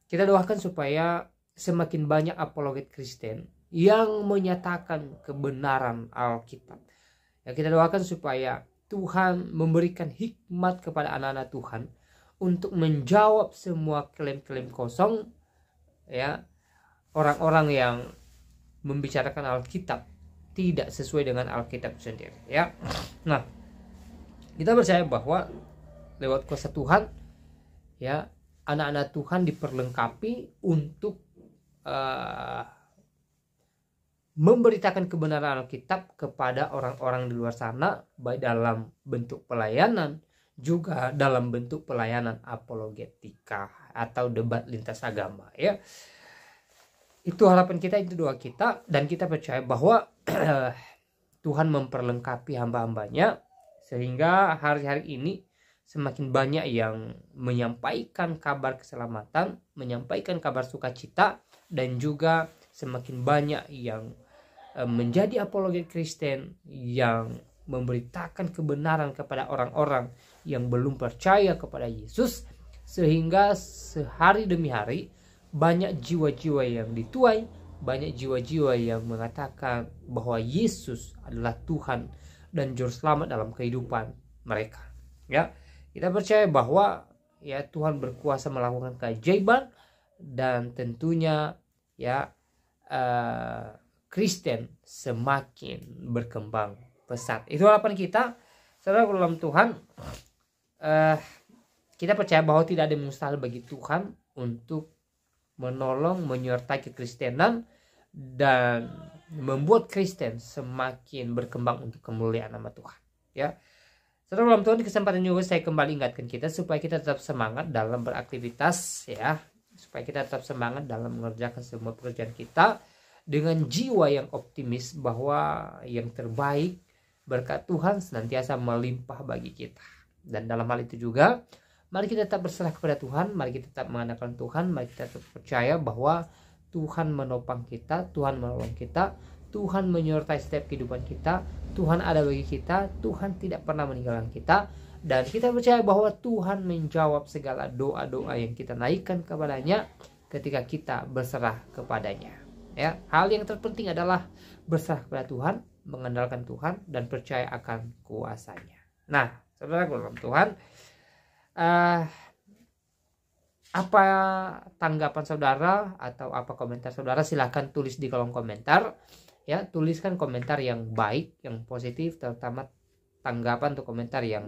Kita doakan supaya semakin banyak apologet Kristen yang menyatakan kebenaran Alkitab ya. Kita doakan supaya Tuhan memberikan hikmat kepada anak-anak Tuhan untuk menjawab semua klaim-klaim kosong ya, orang-orang yang membicarakan Alkitab tidak sesuai dengan Alkitab sendiri ya. Nah, kita percaya bahwa lewat kuasa Tuhan ya, anak-anak Tuhan diperlengkapi untuk memberitakan kebenaran Alkitab kepada orang-orang di luar sana, baik dalam bentuk pelayanan juga dalam bentuk pelayanan apologetika atau debat lintas agama ya. Itu harapan kita, itu doa kita, dan kita percaya bahwa Tuhan memperlengkapi hamba-hambanya sehingga hari-hari ini semakin banyak yang menyampaikan kabar keselamatan, menyampaikan kabar sukacita, dan juga semakin banyak yang menjadi apologet Kristen yang memberitakan kebenaran kepada orang-orang yang belum percaya kepada Yesus, sehingga sehari demi hari banyak jiwa-jiwa yang dituai, banyak jiwa-jiwa yang mengatakan bahwa Yesus adalah Tuhan dan juru selamat dalam kehidupan mereka ya. Kita percaya bahwa ya Tuhan berkuasa melakukan keajaiban, dan tentunya ya Kristen semakin berkembang pesat. Itu harapan kita saudara dalam Tuhan. Kita percaya bahwa tidak ada yang mustahil bagi Tuhan untuk menolong, menyertai kekristenan dan membuat Kristen semakin berkembang untuk kemuliaan nama Tuhan ya. Saudara dalam Tuhan, di kesempatan juga saya kembali ingatkan kita supaya kita tetap semangat dalam beraktivitas ya, supaya kita tetap semangat dalam mengerjakan semua pekerjaan kita, dengan jiwa yang optimis bahwa yang terbaik berkat Tuhan senantiasa melimpah bagi kita. Dan dalam hal itu juga, mari kita tetap berserah kepada Tuhan, mari kita tetap mengandalkan Tuhan, mari kita tetap percaya bahwa Tuhan menopang kita, Tuhan menolong kita, Tuhan menyertai setiap kehidupan kita, Tuhan ada bagi kita, Tuhan tidak pernah meninggalkan kita, dan kita percaya bahwa Tuhan menjawab segala doa-doa yang kita naikkan kepadanya ketika kita berserah kepadanya. Ya, hal yang terpenting adalah berserah kepada Tuhan, mengandalkan Tuhan, dan percaya akan kuasanya. Nah, saudara dalam Tuhan, apa tanggapan saudara atau apa komentar saudara, silahkan tulis di kolom komentar. Ya, tuliskan komentar yang baik, yang positif, terutama tanggapan atau komentar yang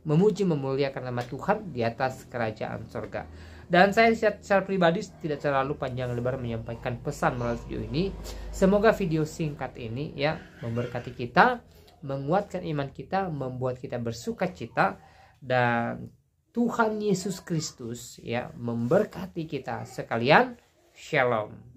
memuji memuliakan nama Tuhan di atas kerajaan surga. Dan saya secara pribadi tidak terlalu panjang lebar menyampaikan pesan melalui video ini. Semoga video singkat ini ya memberkati kita, menguatkan iman kita, membuat kita bersukacita, dan Tuhan Yesus Kristus ya memberkati kita sekalian. Shalom.